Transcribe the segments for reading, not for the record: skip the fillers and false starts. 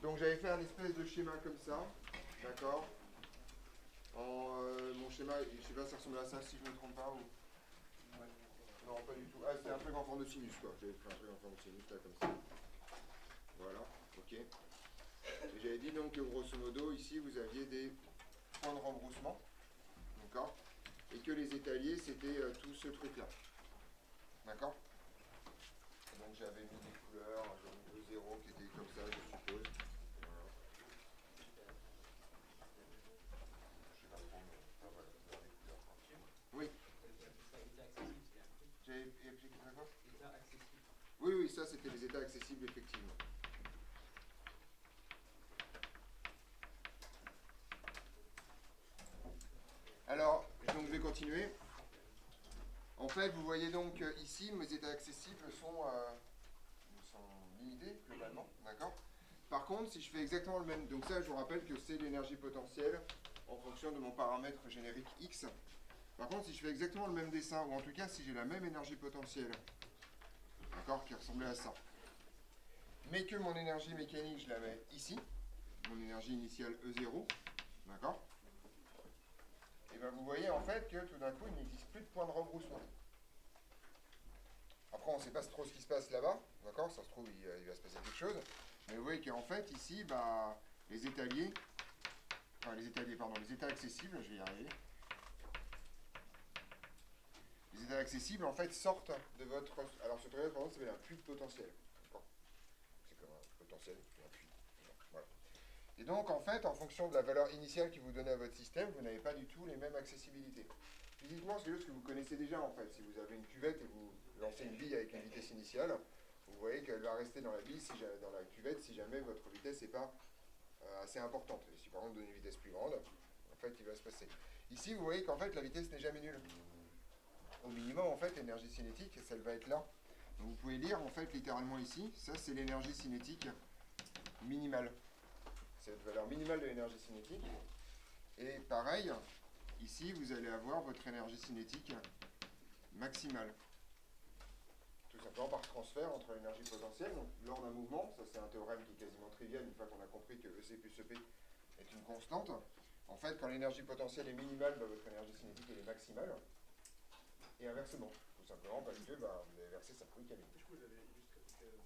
Donc j'avais fait un espèce de schéma comme ça, d'accord. Mon schéma, je sais pas, ça ressemble à ça si je me trompe pas ou. Ouais. Non, pas du tout. Ah, c'était un truc en forme de sinus, quoi. J'avais fait un truc en forme de sinus, là, comme ça. Voilà, ok. Et j'avais dit donc que grosso modo, ici, vous aviez des points de rebroussement, d'accord. Et que les étaliers, c'était tout ce truc-là. D'accord. Donc j'avais mis des couleurs, j'avais mis 2 0 qui étaient comme ça, je suppose. Voilà. Je sais pas trop, mais enfin, voilà, vous avez des couleurs. Oui. J'avais appliqué quoi? État accessible. Oui, oui, ça c'était les états accessibles, effectivement. Alors, donc je vais continuer. En fait, vous voyez donc ici, mes états accessibles sont limités globalement, d'accord. Par contre, si je fais exactement le même, donc ça, je vous rappelle que c'est l'énergie potentielle en fonction de mon paramètre générique X. Par contre, si je fais exactement le même dessin, ou en tout cas si j'ai la même énergie potentielle, d'accord, qui ressemblait à ça, mais que mon énergie mécanique, je la mets ici, mon énergie initiale E0, d'accord, et bien vous voyez en fait que tout d'un coup, il n'existe plus de point de rebroussement. Après, on ne sait pas trop ce qui se passe là-bas, d'accord, ça se trouve, il va se passer quelque chose, mais vous voyez qu'en fait, ici, bah, les étaliers, les états accessibles, je vais y arriver, les états accessibles, en fait, sortent de votre... Alors, ce truc-là, par exemple, ça s'appelle un puits de potentiel. D'accord. C'est comme un potentiel, puis un puits. Voilà. Et donc, en fait, en fonction de la valeur initiale qui vous donnez à votre système, vous n'avez pas du tout les mêmes accessibilités. Physiquement, c'est quelque chose que vous connaissez déjà, en fait. Si vous avez une cuvette et vous lancez une bille avec une vitesse initiale, vous voyez qu'elle va rester dans la bille, dans la cuvette, si jamais votre vitesse n'est pas assez importante. Et si par contre, vous donnez une vitesse plus grande, en fait, il va se passer. Ici, vous voyez qu'en fait, la vitesse n'est jamais nulle. Au minimum, en fait, l'énergie cinétique, ça va être là. Donc vous pouvez lire, en fait, littéralement ici, ça c'est l'énergie cinétique minimale. C'est la valeur minimale de l'énergie cinétique. Et pareil, ici, vous allez avoir votre énergie cinétique maximale. Tout simplement par transfert entre l'énergie potentielle. Donc, lors d'un mouvement, ça c'est un théorème qui est quasiment trivial une fois qu'on a compris que EC plus EP est une constante. En fait, quand l'énergie potentielle est minimale, bah, votre énergie cinétique elle est maximale. Et inversement, tout simplement parce que bah, vous avez versé sa fruit camion. Du coup, vous avez juste appliqué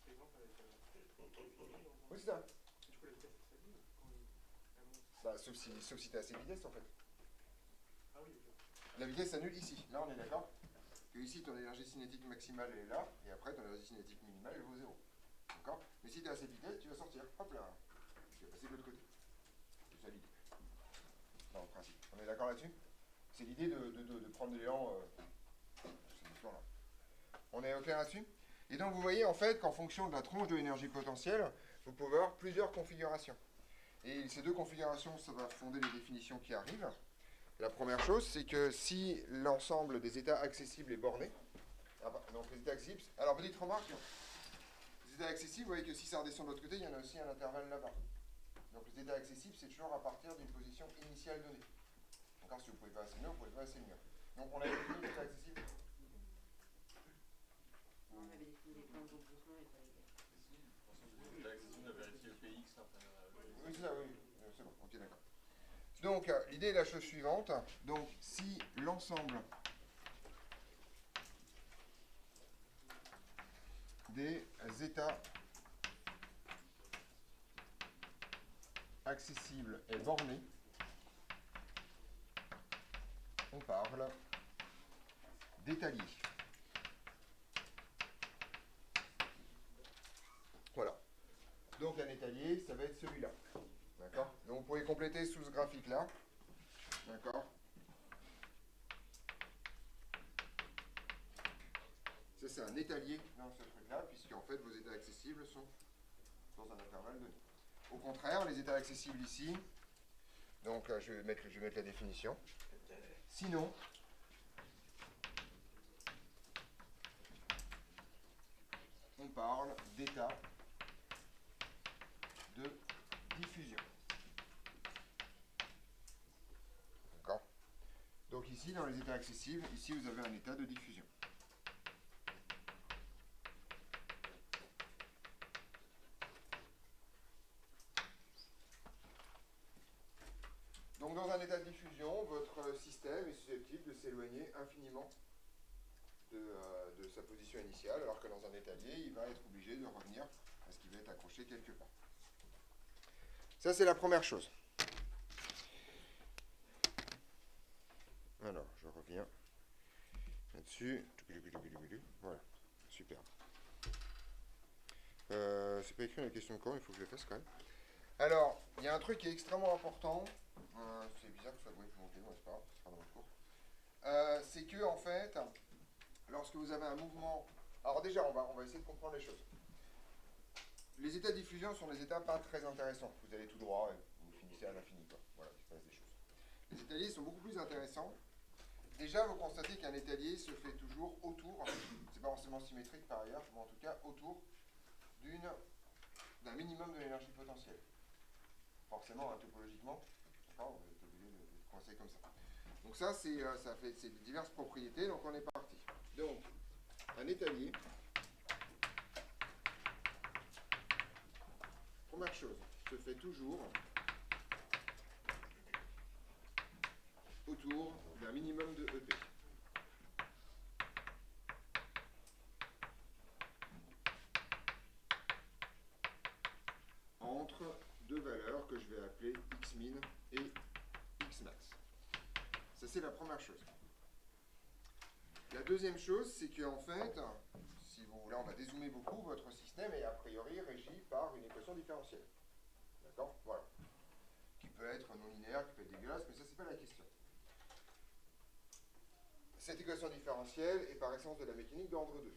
l'exemple avec oui, c'est ça. du coup, la vitesse est stable quand elle monte. Bah, sauf si tu as assez de vitesse en fait. Ah oui, ok. La vitesse s'annule ici. Là, on est d'accord que ici, ton énergie cinétique maximale elle est là, et après, ton énergie cinétique minimale elle vaut 0. D'accord. Mais si tu as assez de vitesse, tu vas sortir. Hop là. Tu vas passer de l'autre côté. C'est ça l'idée. Dans le principe. On est d'accord là-dessus? C'est l'idée de prendre de l'élan. Cette histoire-là. On est au clair là-dessus? Et donc vous voyez en fait qu'en fonction de la tronche de l'énergie potentielle, vous pouvez avoir plusieurs configurations. Et ces deux configurations, ça va fonder les définitions qui arrivent. La première chose, c'est que si l'ensemble des états accessibles est borné, donc les états accessibles, alors petite remarque, les états accessibles, vous voyez que si ça redescend de l'autre côté, il y en a aussi un intervalle là-bas. Donc les états accessibles, c'est toujours à partir d'une position initiale donnée. D'accord, si vous ne pouvez pas assez mieux, vous ne pouvez pas assez mieux. Donc on a défini les états accessibles. On avait défini les points de rebroussement et pas les gars. C'est accessible à vérifier le PX. Oui, c'est ça, oui. C'est bon, ok, d'accord. Donc, l'idée est la chose suivante. Donc, si l'ensemble des états accessibles est borné, on parle d'étalier. Voilà. Donc, un étalier, ça va être celui-là. D'accord. Donc, vous pouvez compléter sous ce graphique-là. D'accord. Ça, c'est un étalier dans ce truc-là, puisque en fait, vos états accessibles sont dans un intervalle donné. Au contraire, les états accessibles ici, donc je vais mettre la définition. Sinon, on parle d'état de diffusion. D'accord. Donc ici, dans les états accessibles, ici vous avez un état de diffusion. s'éloigner infiniment de sa position initiale, alors que dans un état lié, il va être obligé de revenir parce qu'il va être accroché quelque part. Ça, c'est la première chose. Alors, je reviens là-dessus. Voilà, super. C'est pas écrit dans la question de quand, il faut que je le fasse quand même. Alors, il y a un truc qui est extrêmement important. C'est bizarre que ça soit monté, bon, c'est pas grave, ce sera dans le cours. C'est que, en fait, lorsque vous avez un mouvement. Alors, déjà, on va essayer de comprendre les choses. Les états de diffusion sont des états pas très intéressants. Vous allez tout droit et vous finissez à l'infini, quoi. Voilà, il se passe des choses. Les états liés sont beaucoup plus intéressants. Déjà, vous constatez qu'un état lié se fait toujours autour, c'est pas forcément symétrique par ailleurs, mais en tout cas autour d'un minimum de l'énergie potentielle. Forcément, topologiquement, vous êtes obligé de coincer comme ça. Donc ça, c'est diverses propriétés, donc on est parti. Donc, un état lié, première chose, se fait toujours autour d'un minimum de EP. Entre deux valeurs que je vais appeler xmin et xmax. Ça, c'est la première chose. La deuxième chose, c'est qu'en fait, si vous voulez, on va dézoomer beaucoup, votre système est a priori régi par une équation différentielle. D'accord? Voilà. Qui peut être non linéaire, qui peut être dégueulasse, mais ça, c'est pas la question. Cette équation différentielle est par essence de la mécanique d'ordre 2.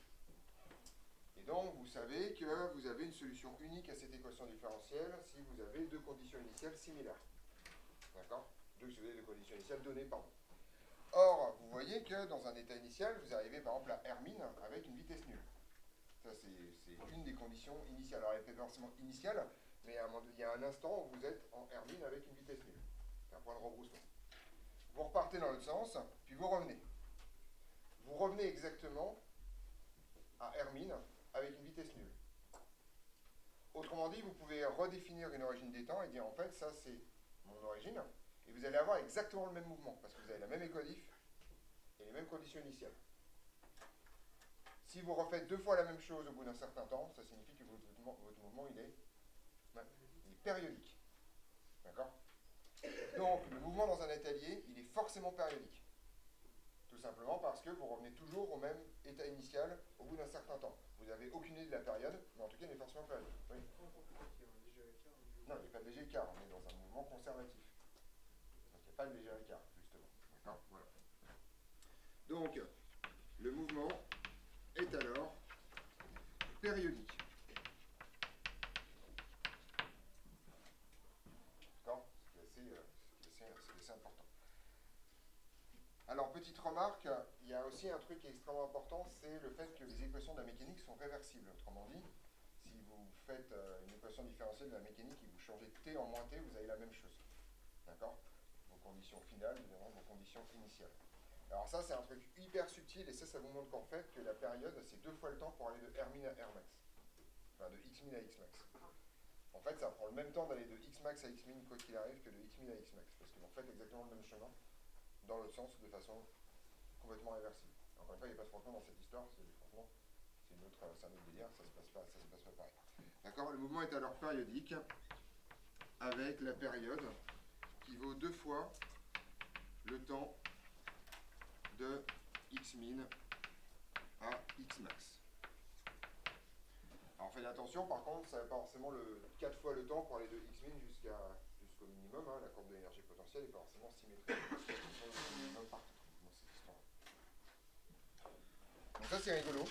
Et donc, vous savez que vous avez une solution unique à cette équation différentielle si vous avez deux conditions initiales similaires. D'accord? Si vous avez deux conditions initiales données, pardon. Or, vous voyez que dans un état initial, vous arrivez par exemple à Hermine avec une vitesse nulle. Ça, c'est une des conditions initiales. Alors, elle n'est pas forcément initiale, mais il y a un instant où vous êtes en Hermine avec une vitesse nulle. C'est un point de rebroussement. Vous repartez dans l'autre sens, puis vous revenez. Vous revenez exactement à Hermine avec une vitesse nulle. Autrement dit, vous pouvez redéfinir une origine des temps et dire en fait, ça c'est mon origine, et vous allez avoir exactement le même mouvement, parce que vous avez la même équodif et les mêmes conditions initiales. Si vous refaites deux fois la même chose au bout d'un certain temps, ça signifie que votre mouvement il est périodique. D'accord? Donc, le mouvement dans un état lié, il est forcément périodique. Tout simplement parce que vous revenez toujours au même état initial au bout d'un certain temps. Vous n'avez aucune idée de la période, mais en tout cas, il est forcément périodique. Oui. Non, il n'y a pas de léger écart, on est dans un mouvement conservatif. Donc, il n'y a pas de léger écart, justement. D'accord? Voilà. Donc, le mouvement est alors périodique. D'accord? C'est assez important. Alors, petite remarque, il y a aussi un truc qui est extrêmement important, c'est le fait que les équations de la mécanique sont réversibles. Autrement dit, si vous faites une équation différentielle de la mécanique et vous changez t en moins t, vous avez la même chose. D'accord? Vos conditions finales deviendront vos conditions initiales. Alors ça, c'est un truc hyper subtil, et ça vous montre qu'en fait, que la période, c'est deux fois le temps pour aller de Hermine à Rmax. Enfin, de Xmin à Xmax. En fait, ça prend le même temps d'aller de Xmax à Xmin, quoi qu'il arrive, que de Xmin à Xmax. Parce que vous faites exactement le même chemin, dans l'autre sens, de façon complètement réversible. Encore une fois, il n'y a pas de froncement dans cette histoire, c'est un autre délire, ça se passe pas pareil. D'accord? Le mouvement est alors périodique, avec la période qui vaut deux fois le temps de Xmin à Xmax. Alors faites attention, par contre, ça n'est pas forcément 4 fois le temps pour aller de Xmin jusqu'au minimum. La courbe de l'énergie potentielle n'est pas forcément symétrique. Donc ça, c'est rigolo.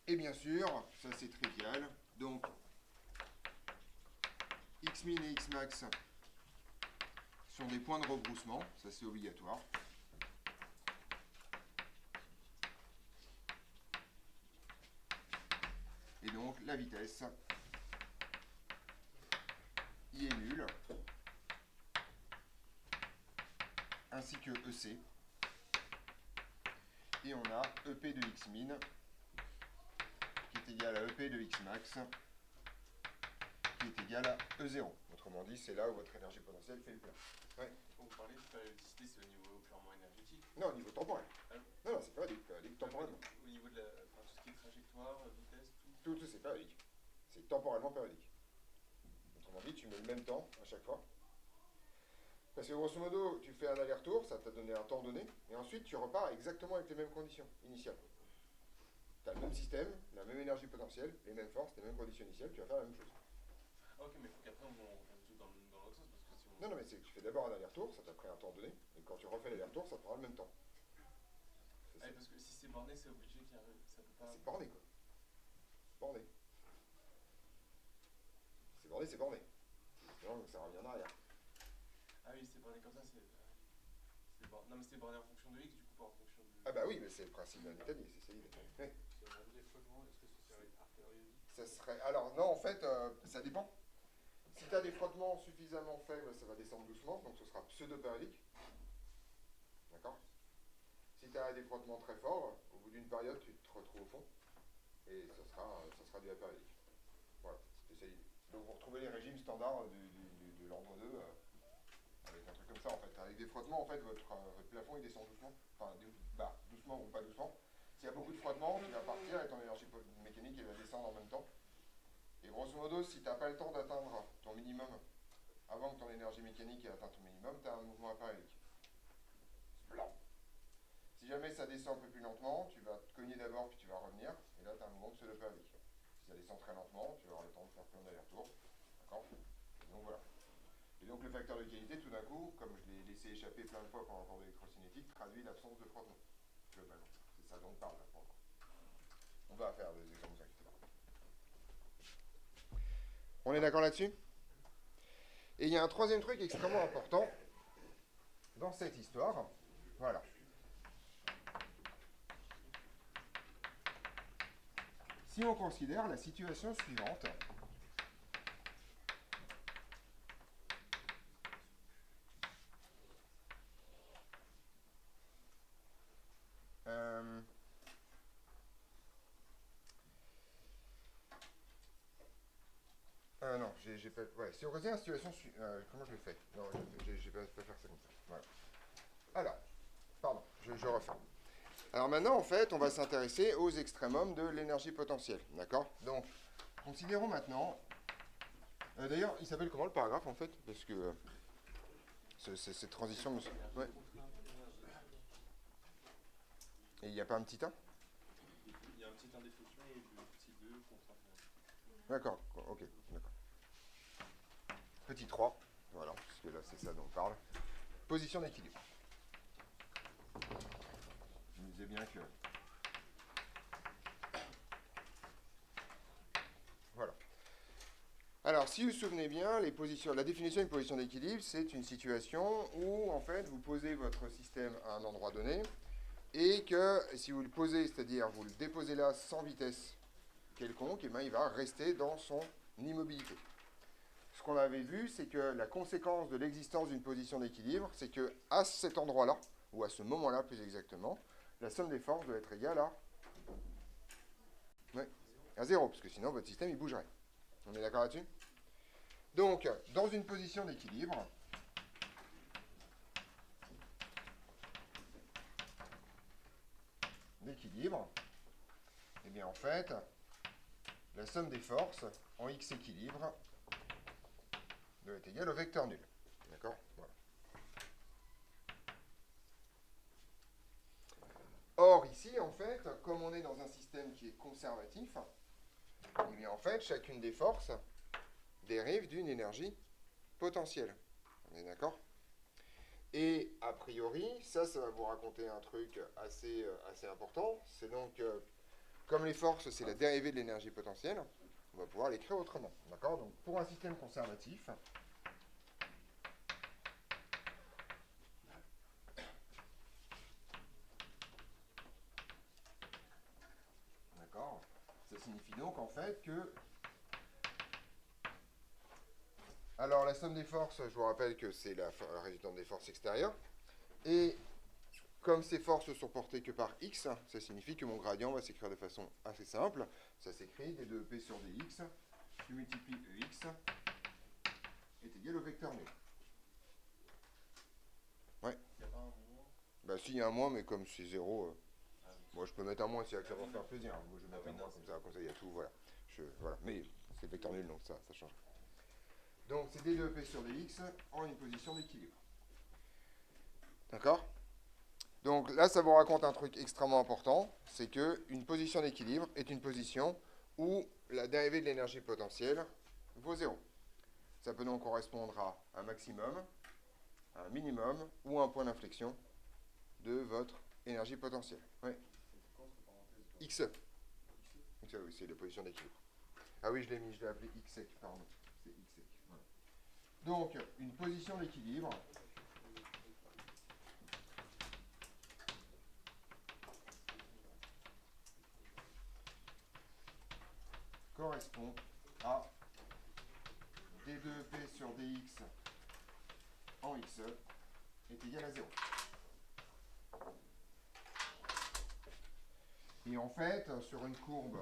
Et bien sûr, ça c'est trivial. Donc, Xmin et Xmax sont des points de rebroussement. Ça, c'est obligatoire. Et donc, la vitesse I est nulle, ainsi que EC. Et on a EP de Xmin qui est égal à EP de Xmax qui est égal à E0. Autrement dit, c'est là où votre énergie potentielle fait le plein. Ouais. Quand vous parlez de périodicité, c'est au niveau purement énergétique. Non, au niveau temporel. Ah, Non, non, c'est périodique temporellement. au niveau de enfin, tout ce qui est trajectoire, vitesse, tout. Tout, c'est périodique. C'est temporellement périodique. Autrement dit, tu mets le même temps à chaque fois. Parce que grosso modo, tu fais un aller-retour, ça t'a donné un temps donné, et ensuite tu repars exactement avec les mêmes conditions initiales. Tu as le même système, la même énergie potentielle, les mêmes forces, les mêmes conditions initiales, tu vas faire la même chose. Ah, ok, mais il faut qu'après on joue dans l'autre sens, parce que si on. Non, non, mais c'est que tu fais d'abord un aller-retour, ça t'a pris un temps donné, et quand tu refais l'aller-retour, ça te prendra le même temps. Ah, parce que si c'est borné, c'est obligé qu'il y a. Ça peut pas. C'est borné, quoi. Borné. C'est borné, c'est borné. Sinon, ça revient en arrière. Ah oui, c'est borné comme ça, c'est. Non, mais c'est borné en fonction de x, du coup, pas en fonction de. Ah bah oui, mais c'est le principe d'un Italier, c'est ça l'idée. Ouais. Si on a des frottements, est-ce que ce serait artériologique? Ça serait... Alors non, en fait, ça dépend. Si tu as des frottements suffisamment faibles, ça va descendre doucement, donc ce sera pseudo-périodique. D'accord? Si tu as des frottements très forts, au bout d'une période, tu te retrouves au fond, et ça sera du apériodique. Voilà, c'est ça l'idée. Donc vous retrouvez les régimes standards de l'ordre 2, avec un truc comme ça en fait. Avec des frottements, en fait, votre plafond il descend doucement, enfin doucement ou pas doucement. S'il y a beaucoup de frottements, tu vas partir et ton énergie mécanique elle va descendre en même temps. Et grosso modo, si tu n'as pas le temps d'atteindre ton minimum avant que ton énergie mécanique ait atteint ton minimum, tu as un mouvement apériodique. Blanc. Si jamais ça descend un peu plus lentement, tu vas te cogner d'abord puis tu vas revenir, et là tu as un mouvement pseudo-périodique. Si ça descend très lentement, tu vas avoir le temps de faire plein d'allers-retours. D'accord? Donc voilà. Et donc le facteur de qualité, tout d'un coup, comme je l'ai laissé échapper plein de fois pendant le cours d'électrocinétique, traduit l'absence de frottement. Globalement. C'est ça dont on parle là pour le coup. On va faire des exemples, vous inquiétez pas. On est d'accord là-dessus? Et il y a un troisième truc extrêmement important dans cette histoire. Voilà. Si on considère la situation suivante, non, j'ai pas. Ouais, si on considère la situation suivante, comment je le fais? Non, j'ai pas faire ça comme ça. Voilà. Alors, pardon, je refais. Alors maintenant, en fait, on va s'intéresser aux extrémums de l'énergie potentielle. D'accord? Donc, considérons maintenant. D'ailleurs, il s'appelle comment le paragraphe en fait? Parce que cette transition. Ouais. Et il n'y a pas un petit 1? Il y a un petit 1 déflexion et le petit 2 contrainte. D'accord, ok, d'accord. Petit 3, voilà, parce que là c'est ça dont on parle. Position d'équilibre. Je me disais bien que. Voilà. Alors, si vous vous souvenez bien, la définition d'une position d'équilibre, c'est une situation où, en fait, vous posez votre système à un endroit donné, et que, si vous le posez, c'est-à-dire vous le déposez là sans vitesse quelconque, et bien, il va rester dans son immobilité. Ce qu'on avait vu, c'est que la conséquence de l'existence d'une position d'équilibre, c'est que à cet endroit-là, ou à ce moment-là plus exactement, la somme des forces doit être égale à 0, parce que sinon votre système il bougerait. On est d'accord là-dessus? Donc, dans une position d'équilibre, eh bien en fait, la somme des forces en x équilibre doit être égale au vecteur nul. D'accord? Voilà. Or, ici, en fait, comme on est dans un système qui est conservatif, eh bien en fait, chacune des forces dérive d'une énergie potentielle. On est d'accord? Et a priori, ça va vous raconter un truc assez important. C'est donc, comme les forces, c'est la dérivée de l'énergie potentielle, on va pouvoir l'écrire autrement. D'accord? Donc, pour un système conservatif, d'accord, ça signifie donc en fait que. Alors, la somme des forces, je vous rappelle que c'est la résultante des forces extérieures. Et comme ces forces ne sont portées que par x, ça signifie que mon gradient va s'écrire de façon assez simple. Ça s'écrit d de p sur dx, qui multiplie ex, est égal au vecteur nul. Ouais. Il n'y a pas un moins. Bah si, il y a un moins, mais comme c'est 0, Ah oui. moi je peux mettre un moins si ça Ah va oui, faire non. plaisir. Moi je vais Ah mettre oui, un non, moins c'est comme ça il y a tout, voilà. Voilà. Mais c'est vecteur nul, donc ça change. Donc c'est d2p sur dx en une position d'équilibre. D'accord? Donc là, ça vous raconte un truc extrêmement important, c'est que une position d'équilibre est une position où la dérivée de l'énergie potentielle vaut 0. Ça peut donc correspondre à un maximum, un minimum ou un point d'inflexion de votre énergie potentielle. Oui. C'est quoi entre parenthèses toi Xe. Xe, oui, c'est la position d'équilibre. Ah oui, je l'ai appelé xsec, pardon. C'est xsec. Voilà. Donc, une position d'équilibre correspond à d2p sur dx en xe est égal à 0. Et en fait, sur une courbe,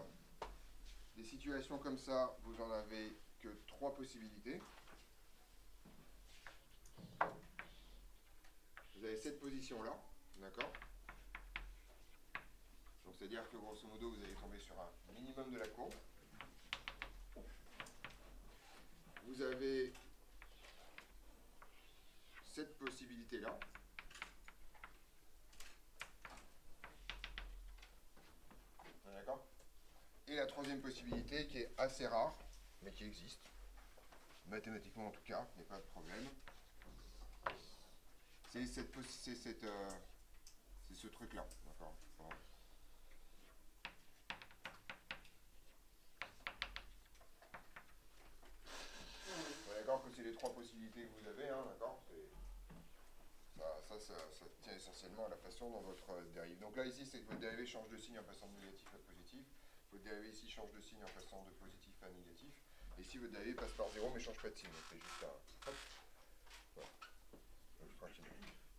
des situations comme ça, vous en avez que 3 possibilités. Vous avez cette position-là, d'accord? Donc c'est-à-dire que grosso modo, vous allez tomber sur un minimum de la courbe. Vous avez cette possibilité-là. D'accord? Et la troisième possibilité qui est assez rare, mais qui existe, mathématiquement en tout cas, il n'y a pas de problème, c'est ce truc-là. D'accord? Voilà. On est d'accord que c'est les 3 possibilités que vous avez, hein, d'accord? Ça tient essentiellement à la façon dont votre dérive. Donc là, ici, c'est que votre dérivée change de signe en passant de négatif à positif. Votre dérivée ici change de signe en passant de positif à négatif. Et ici, votre dérivée passe par 0 mais ne change pas de signe. Donc c'est juste un... Hop. Voilà. Donc tranquille.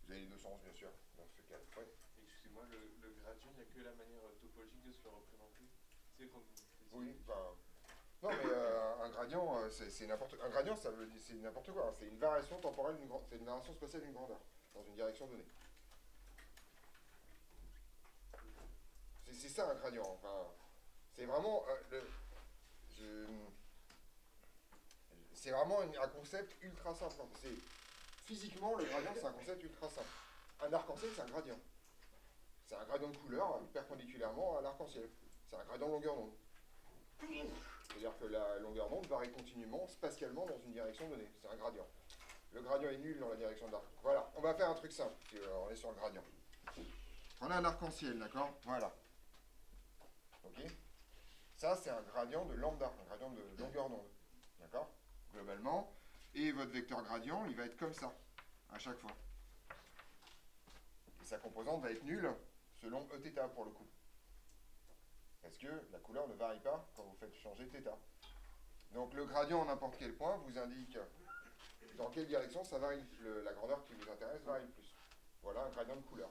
Vous avez les deux sens, bien sûr, dans ce cas. Ouais. Excusez-moi, le gradient, il n'y a que la manière topologique de se le représenter. Tu sais, quand vous Oui, enfin... Non, mais un gradient, c'est n'importe... Un gradient, c'est n'importe quoi. Hein. C'est une variation temporelle, c'est une variation spatiale d'une grandeur, dans une direction donnée. C'est ça un gradient. Enfin, c'est vraiment c'est vraiment un concept ultra simple. Physiquement, le gradient, c'est un concept ultra simple. Un arc-en-ciel, c'est un gradient. C'est un gradient de couleur perpendiculairement à l'arc-en-ciel. C'est un gradient de longueur d'onde. C'est-à-dire que la longueur d'onde varie continuellement, spatialement, dans une direction donnée. C'est un gradient. Le gradient est nul dans la direction de l'arc. Voilà, on va faire un truc simple. On est sur le gradient. On a un arc-en-ciel, d'accord? Voilà. Ok? Ça, c'est un gradient de lambda, un gradient de longueur d'onde. D'accord? Globalement. Et votre vecteur gradient, il va être comme ça, à chaque fois. Et sa composante va être nulle selon Eθ pour le coup. Parce que la couleur ne varie pas quand vous faites changer θ. Donc le gradient à n'importe quel point vous indique dans quelle direction ça varie, la grandeur qui vous intéresse varie le plus. Voilà un gradient de couleur.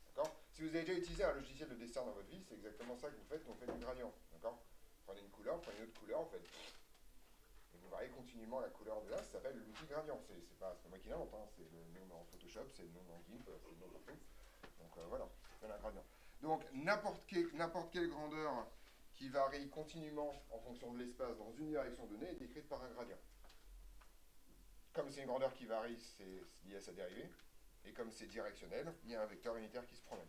D'accord? Si vous avez déjà utilisé un logiciel de dessin dans votre vie, c'est exactement ça que vous faites quand vous faites du gradient. D'accord? Prenez une couleur, prenez une autre couleur, en fait. Et vous variez continuellement la couleur de là, ça s'appelle l'outil gradient. C'est pas moi qui l'invente, hein. C'est le nom dans Photoshop, c'est le nom dans GIMP, c'est le nom partout. Donc voilà, ça s'appelle un gradient. Donc n'importe quelle grandeur qui varie continuellement en fonction de l'espace dans une direction donnée est décrite par un gradient. Comme c'est une grandeur qui varie, c'est lié à sa dérivée. Et comme c'est directionnel, il y a un vecteur unitaire qui se promène.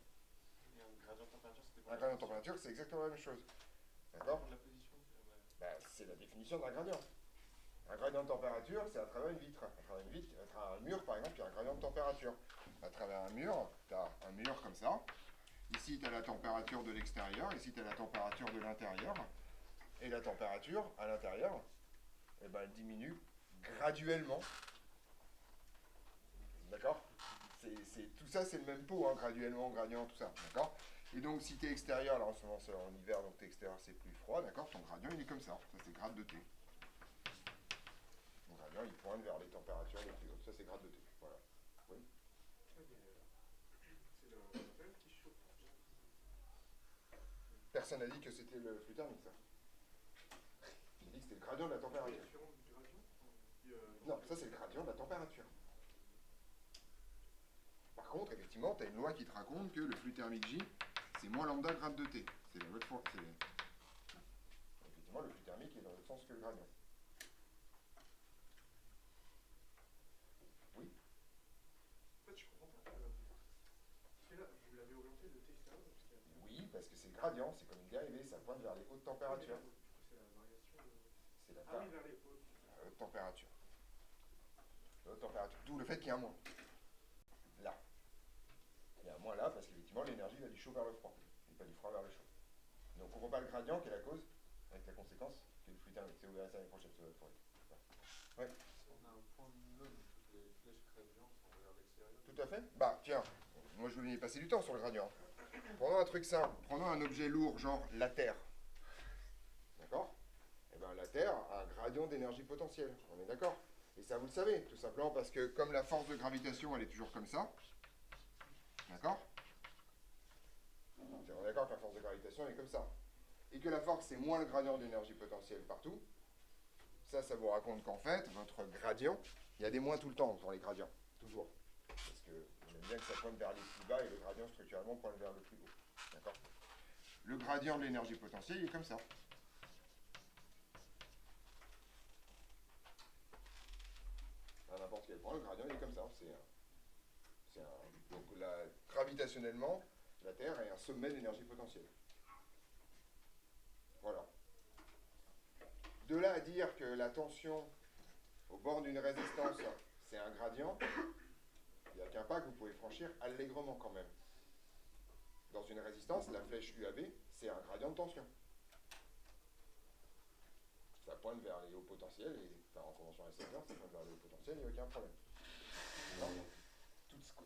Et un gradient de température, c'était quoi? Un gradient de température, c'est exactement la même chose. D'accord? La position C'est la définition d'un gradient. Un gradient de température, c'est à travers une vitre. À travers un mur, par exemple, il y a un gradient de température. À travers un mur, tu as un mur comme ça. Ici, tu as la température de l'extérieur. Ici, tu as la température de l'intérieur. Et la température, à l'intérieur, eh ben, elle diminue graduellement. D'accord? Tout ça, c'est le même pot, hein, graduellement, gradient, tout ça. D'accord? Et donc, si tu es extérieur, là en ce moment c'est en hiver, donc tu es extérieur, c'est plus froid, d'accord? Ton gradient, il est comme ça. Ça, c'est grade de T. Ton gradient, il pointe vers les températures les plus hautes. Ça, c'est grade de T. Voilà. Oui? C'est le modèle qui chauffe. Personne n'a dit que c'était le flux thermique, ça. J'ai dit que c'était le gradient de la température. Différent du gradient Non, ça, c'est le gradient de la température. contre, effectivement, tu as une loi qui te raconte que le flux thermique J, c'est moins lambda grade de T. C'est la loi de Fourier. Effectivement, le flux thermique est dans l'autre sens que le gradient. Oui. En fait, je comprends pas. Parce que là, vous l'avez orienté de T extérieur jusqu'à. Oui, parce que c'est le gradient, c'est comme une dérivée, ça pointe vers les hautes températures. Du coup, c'est la variation de. C'est la Ah oui, vers les hautes. haute température. La haute température. D'où le fait qu'il y a un moins. Là. Il y a un moins là parce qu'effectivement l'énergie va du chaud vers le froid et pas du froid vers le chaud. Donc on ne voit pas le gradient qui est la cause, avec la conséquence que le flux thermique. C'est ouvert ça l'année prochaine, ça va être forêt. Ouais. Si on a un point minimum, toutes les flèches gradients sont vers l'extérieur. Tout à fait. Bah tiens, moi je voulais y passer du temps sur le gradient. Prenons un truc simple, prenons un objet lourd, genre la Terre. D'accord? Et bien la Terre a un gradient d'énergie potentielle, on est d'accord? Et ça vous le savez, tout simplement parce que comme la force de gravitation elle est toujours comme ça, d'accord? On est d'accord que la force de gravitation elle est comme ça. Et que la force c'est moins le gradient d'énergie potentielle partout, ça vous raconte qu'en fait, votre gradient, il y a des moins tout le temps dans les gradients, toujours. Parce qu'on aime bien que ça pointe vers les plus bas et le gradient structurellement pointe vers le plus haut. D'accord? Le gradient de l'énergie potentielle, il est comme ça. À n'importe quel point, le gradient, il est comme ça. Donc gravitationnellement, la Terre est un sommet d'énergie potentielle. Voilà. De là à dire que la tension au bord d'une résistance, c'est un gradient, il n'y a qu'un pas que vous pouvez franchir allègrement quand même. Dans une résistance, la flèche UAB, c'est un gradient de tension. Ça pointe vers les hauts potentiels, et en convention SFR, ça pointe vers les hauts potentiels, il n'y a aucun problème.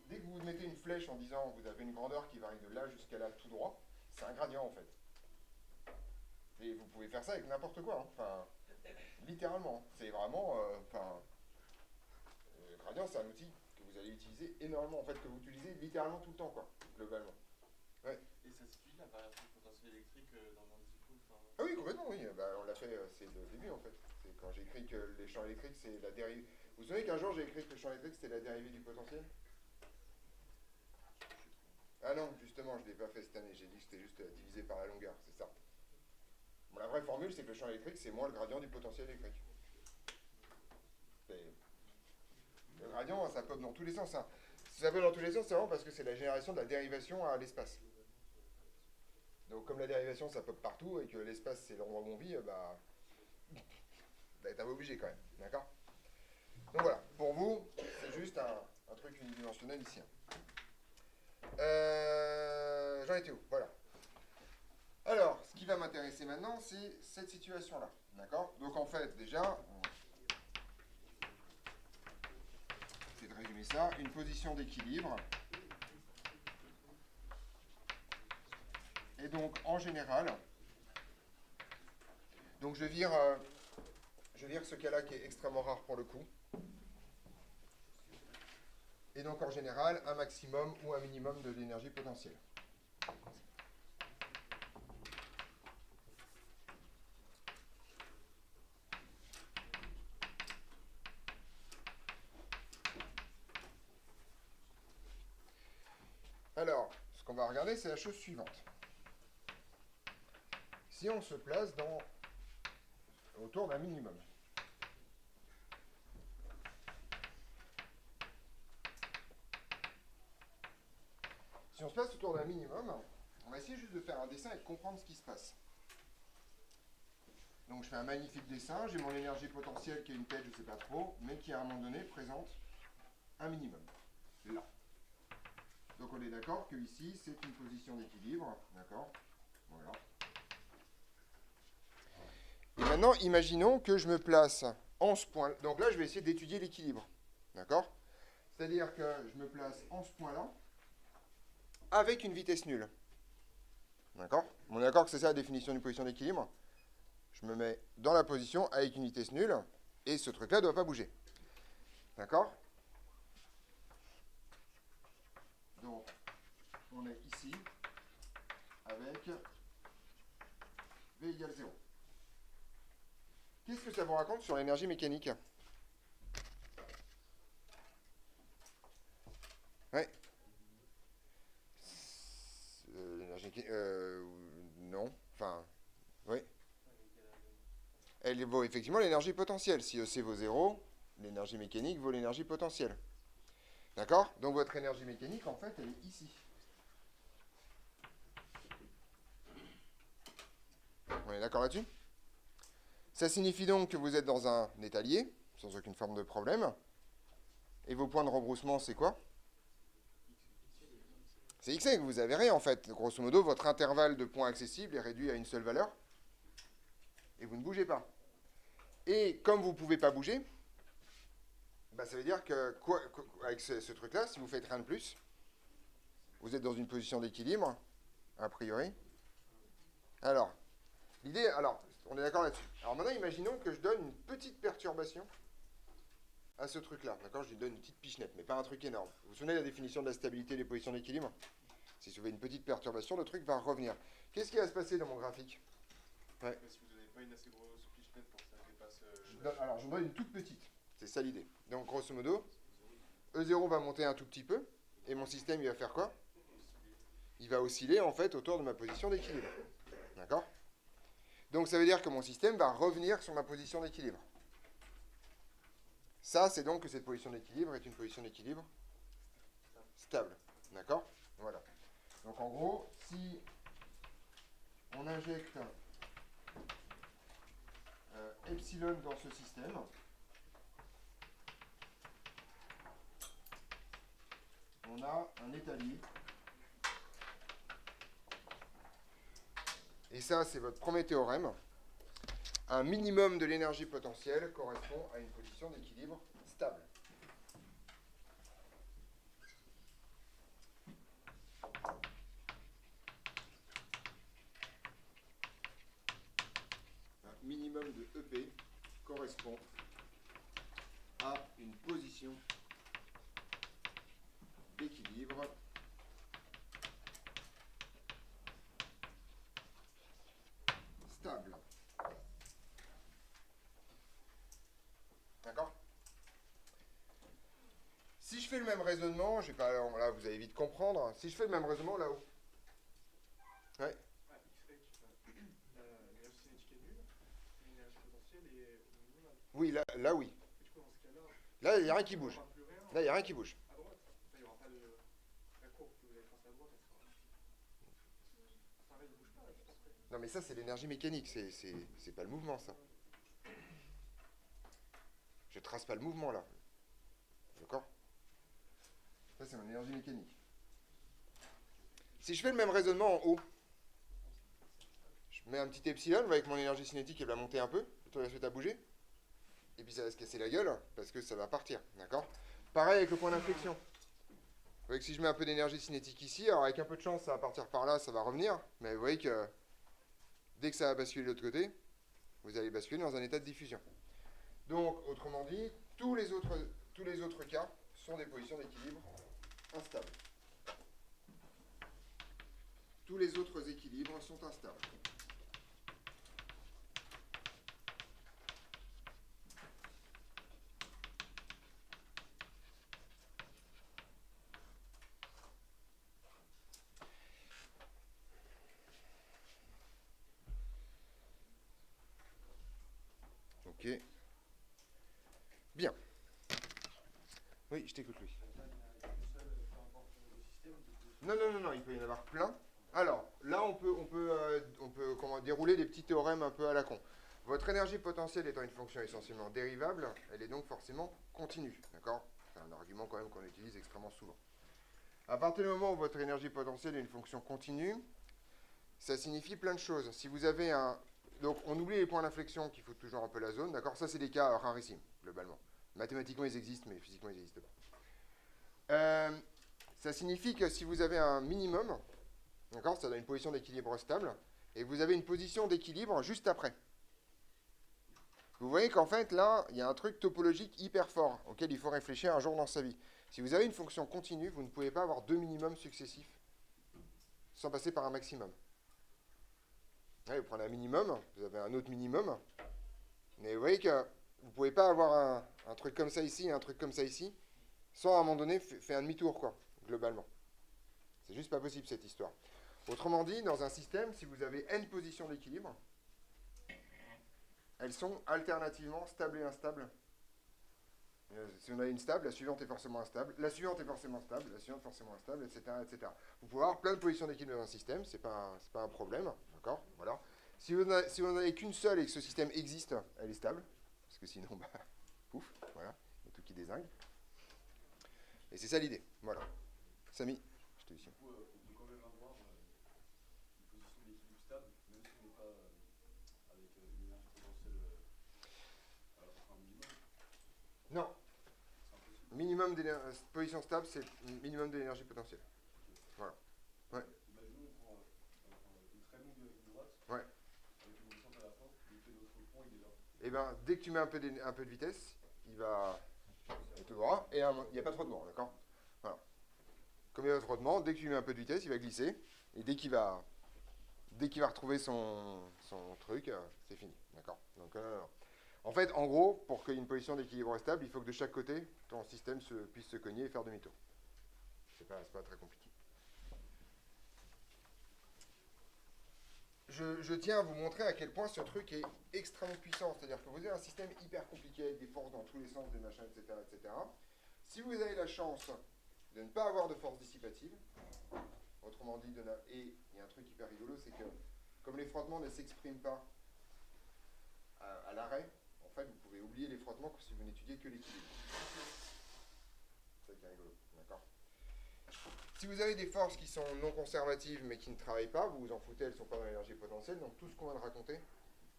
Dès que vous mettez une flèche en disant vous avez une grandeur qui varie de là jusqu'à là tout droit, c'est un gradient en fait. Et vous pouvez faire ça avec n'importe quoi, hein. Enfin, littéralement. C'est vraiment, le gradient, c'est un outil que vous allez utiliser énormément, en fait, que vous utilisez littéralement tout le temps, quoi, globalement. Ouais. Et ça suffit la variation du potentiel électrique dans un dipôle. Ah oui, complètement, oui. Bah, on l'a fait, c'est le début, en fait. C'est quand j'ai écrit que les champs électriques, c'est la dérivée. Vous savez qu'un jour, j'ai écrit que le champ électrique, c'était la dérivée du potentiel? Ah non, justement, je ne l'ai pas fait cette année. J'ai dit que c'était juste divisé par la longueur, c'est ça. Bon, la vraie formule, c'est que le champ électrique, c'est moins le gradient du potentiel électrique. Le gradient, ça pop dans tous les sens. Hein. Si ça pop dans tous les sens, c'est vraiment parce que c'est la génération de la dérivation à l'espace. Donc, comme la dérivation, ça pop partout et que l'espace, c'est l'endroit où on vit, bah, t'es obligé quand même. D'accord? Donc voilà, pour vous, c'est juste un truc unidimensionnel ici. J'en étais où? Voilà. Alors, ce qui va m'intéresser maintenant, c'est cette situation-là. D'accord? Donc en fait, déjà, c'est de résumer ça, une position d'équilibre. Et donc, en général, donc je vire ce cas-là qui est extrêmement rare pour le coup. Et donc, en général, un maximum ou un minimum de l'énergie potentielle. Alors, ce qu'on va regarder, c'est la chose suivante. Si on se place autour d'un minimum, si on se place autour d'un minimum, on va essayer juste de faire un dessin et de comprendre ce qui se passe. Donc je fais un magnifique dessin, j'ai mon énergie potentielle qui est une tête, je ne sais pas trop, mais qui à un moment donné présente un minimum. Là. Donc on est d'accord que ici c'est une position d'équilibre, d'accord? Voilà. Et maintenant imaginons que je me place en ce point. Donc là je vais essayer d'étudier l'équilibre, d'accord? C'est-à-dire que je me place en ce point-là avec une vitesse nulle. D'accord? On est d'accord que c'est ça la définition d'une position d'équilibre? Je me mets dans la position avec une vitesse nulle et ce truc-là ne doit pas bouger. D'accord? Donc, on est ici avec V égale 0. Qu'est-ce que ça vous raconte sur l'énergie mécanique? Ouais. Non. Enfin, oui. Elle vaut effectivement l'énergie potentielle. Si EC vaut 0, l'énergie mécanique vaut l'énergie potentielle. D'accord? Donc votre énergie mécanique, en fait, elle est ici. On est d'accord là-dessus? Ça signifie donc que vous êtes dans un état lié, sans aucune forme de problème. Et vos points de rebroussement, c'est quoi? C'est XC que vous avez rien, en fait. Grosso modo, votre intervalle de points accessibles est réduit à une seule valeur. Et vous ne bougez pas. Et comme vous ne pouvez pas bouger, bah, ça veut dire que, avec ce truc-là, si vous faites rien de plus, vous êtes dans une position d'équilibre, a priori. Alors, l'idée, alors, on est d'accord là-dessus. Alors maintenant, imaginons que je donne une petite perturbation à ce truc-là. D'accord? Je lui donne une petite pichenette, mais pas un truc énorme. Vous vous souvenez de la définition de la stabilité des positions d'équilibre? Si vous avez une petite perturbation, le truc va revenir. Qu'est-ce qui va se passer dans mon graphique? Ouais. Si vous n'avez pas une assez grosse pichenette pour que ça dépasse. Alors, j'en donne une toute petite. C'est ça l'idée. Donc, grosso modo, E0 va monter un tout petit peu, et mon système, il va faire quoi? Il va osciller, en fait, autour de ma position d'équilibre. D'accord? Donc, ça veut dire que mon système va revenir sur ma position d'équilibre. Ça, c'est donc que cette position d'équilibre est une position d'équilibre stable. D'accord? Voilà. Donc, en gros, si on injecte epsilon dans ce système, on a un état lié. Et ça, c'est votre premier théorème. Un minimum de l'énergie potentielle correspond à une position d'équilibre stable. Un minimum de EP correspond à une position d'équilibre stable. D'accord? Si je fais le même raisonnement, je vais pas, là vous allez vite comprendre, si je fais le même raisonnement là-haut. Ouais. L'énergie cinétique est nulle, l'énergie potentielle est minimale. Oui, là oui. Et du coup, dans ce cas-là, Là, il n'y a rien qui bouge. il n'y aura plus rien. Là, il n'y a rien qui bouge. À droite, il n'y aura pas de. La courbe que vous avez tracée à droite, elle sera. Enfin, là, il ne bouge pas, juste après. Non, mais ça, c'est l'énergie mécanique, c'est pas le mouvement, ça. Je trace pas le mouvement, là. D'accord? Ça, c'est mon énergie mécanique. Si je fais le même raisonnement en haut, je mets un petit epsilon, avec mon énergie cinétique, elle va monter un peu, le truc va se mettre à bouger, et puis ça va se casser la gueule, parce que ça va partir, d'accord? Pareil avec le point d'inflexion. Vous voyez que si je mets un peu d'énergie cinétique ici, alors avec un peu de chance, ça va partir par là, ça va revenir, mais vous voyez que dès que ça va basculer de l'autre côté, vous allez basculer dans un état de diffusion. Donc, autrement dit, tous les autres cas sont des positions d'équilibre instables. Tous les autres équilibres sont instables. Ok. Bien. Oui, je t'écoute, Louis. Non, il peut y en avoir plein. Alors, là, on peut dérouler des petits théorèmes un peu à la con. Votre énergie potentielle étant une fonction essentiellement dérivable, elle est donc forcément continue. D'accord? C'est un argument quand même qu'on utilise extrêmement souvent. À partir du moment où votre énergie potentielle est une fonction continue, ça signifie plein de choses. Si vous avez un... Donc, on oublie les points d'inflexion qui foutent toujours un peu la zone. D'accord? Ça, c'est des cas rarissimes, globalement. Mathématiquement, ils existent, mais physiquement, ils n'existent pas. Ça signifie que si vous avez un minimum, d'accord, ça donne une position d'équilibre stable, et vous avez une position d'équilibre juste après. Vous voyez qu'en fait, là, il y a un truc topologique hyper fort auquel il faut réfléchir un jour dans sa vie. Si vous avez une fonction continue, vous ne pouvez pas avoir deux minimums successifs sans passer par un maximum. Là, vous prenez un minimum, vous avez un autre minimum, mais vous voyez que vous ne pouvez pas avoir un truc comme ça ici et un truc comme ça ici, sans à un moment donné faire un demi-tour, quoi, globalement. C'est juste pas possible, cette histoire. Autrement dit, dans un système, si vous avez n positions d'équilibre, elles sont alternativement stables et instables. Si on a une stable, la suivante est forcément instable, la suivante est forcément stable, la suivante forcément instable, etc., etc. Vous pouvez avoir plein de positions d'équilibre dans un système, c'est pas un problème, d'accord? Voilà. Si vous n'en avez qu'une seule et que ce système existe, elle est stable, parce que sinon, bah, pouf, voilà, il y a tout qui dézingue. Et c'est ça l'idée, voilà. Samy, je te dis. Du coup, on peut quand même avoir une position d'équilibre stable, même si on n'est pas avec une énergie potentielle un minimum. Non. C'est impossible. Minimum position stable, c'est minimum de l'énergie potentielle. Voilà. Ouais. Imaginons on prend une très longue ligne droite, Ouais. avec une descente à la fin, et que notre point il est là. Et ben, dès que tu mets un peu de vitesse, il va tout droit, et il n'y a pas de frottement, d'accord? Voilà. Comme il y a pas de frottement, dès que tu mets un peu de vitesse, il va glisser, et dès qu'il va retrouver son truc, c'est fini, d'accord? Donc, en fait, en gros, pour qu'il y ait une position d'équilibre stable, il faut que de chaque côté, ton système puisse se cogner et faire demi-tour. C'est pas très compliqué. Je tiens à vous montrer à quel point ce truc est extrêmement puissant. C'est-à-dire que vous avez un système hyper compliqué avec des forces dans tous les sens, des machins, etc., etc. Si vous avez la chance de ne pas avoir de force dissipative, autrement dit, et il y a un truc hyper rigolo, c'est que comme les frottements ne s'expriment pas à l'arrêt, en fait, vous pouvez oublier les frottements si vous n'étudiez que l'équilibre. C'est ça qui est rigolo, d'accord? Si vous avez des forces qui sont non conservatives mais qui ne travaillent pas, vous vous en foutez, elles ne sont pas dans l'énergie potentielle, donc tout ce qu'on vient de raconter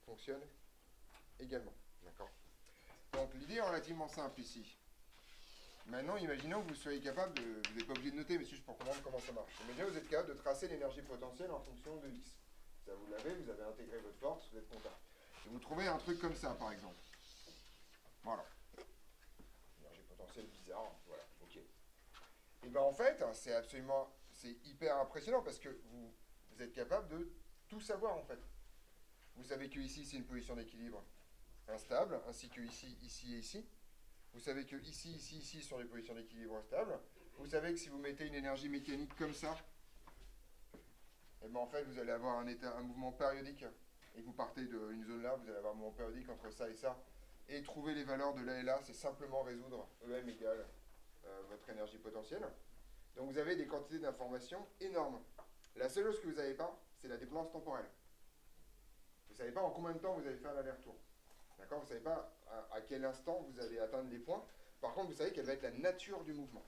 fonctionne également. D'accord? Donc l'idée est relativement simple ici. Maintenant, imaginons que vous soyez capable de, vous n'êtes pas obligé de noter, mais c'est juste pour comprendre comment ça marche. Imaginez que vous êtes capable de tracer l'énergie potentielle en fonction de X. Ça vous l'avez, vous avez intégré votre force, vous êtes content. Et vous trouvez un truc comme ça, par exemple. Voilà. Énergie potentielle bizarre, voilà, ok. Et bien en fait, c'est hyper impressionnant parce que vous êtes capable de tout savoir en fait. Vous savez que ici c'est une position d'équilibre instable, ainsi que ici, ici et ici. Vous savez que ici, ici, ici sont des positions d'équilibre instables. Vous savez que si vous mettez une énergie mécanique comme ça, et ben en fait vous allez avoir un mouvement périodique et que vous partez d'une zone là, vous allez avoir un mouvement périodique entre ça et ça. Et trouver les valeurs de là et là, c'est simplement résoudre EM égale votre énergie potentielle. Donc vous avez des quantités d'informations énormes. La seule chose que vous n'avez pas, c'est la dépendance temporelle. Vous ne savez pas en combien de temps vous allez faire l'aller-retour. D'accord? Vous ne savez pas à quel instant vous allez atteindre les points. Par contre, vous savez quelle va être la nature du mouvement.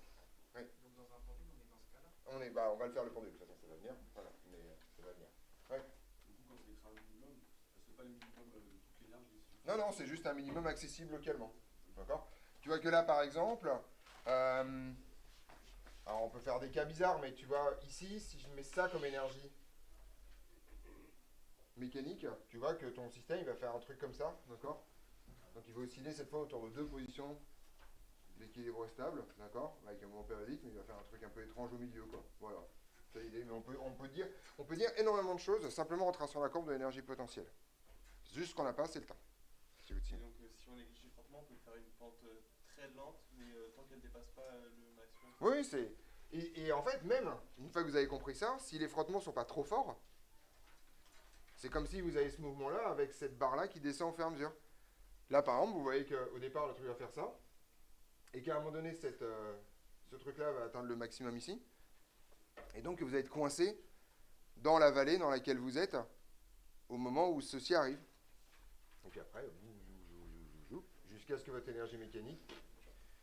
Oui. Donc dans un pendule, on est dans ce cas-là. On va le faire le pendule, de toute façon, ça va venir. Voilà, mais ça va venir. Ouais. Du coup, quand c'est écrit un minimum, c'est pas le minimum de toute l'énergie. Non, c'est juste un minimum accessible localement. D'accord? Tu vois que là, par exemple, alors on peut faire des cas bizarres, mais tu vois, ici, si je mets ça comme énergie mécanique, tu vois que ton système, il va faire un truc comme ça, d'accord? Donc il va osciller cette fois autour de deux positions d'équilibre stable, d'accord? Avec un mouvement périodique, mais il va faire un truc un peu étrange au milieu, quoi. Voilà. C'est l'idée, mais on peut dire énormément de choses simplement en traçant la courbe de l'énergie potentielle. C'est juste ce qu'on n'a pas, c'est le temps. Et donc, si on néglige les frottements, on peut faire une pente très lente, mais tant qu'elle ne dépasse pas le maximum. Oui, c'est... Et en fait, même, une fois que vous avez compris ça, si les frottements ne sont pas trop forts, c'est comme si vous avez ce mouvement-là avec cette barre-là qui descend au fur et à mesure. Là, par exemple, vous voyez qu'au départ, le truc va faire ça, et qu'à un moment donné, ce truc-là va atteindre le maximum ici, et donc vous allez être coincé dans la vallée dans laquelle vous êtes au moment où ceci arrive. Et puis après, jusqu'à ce que votre énergie mécanique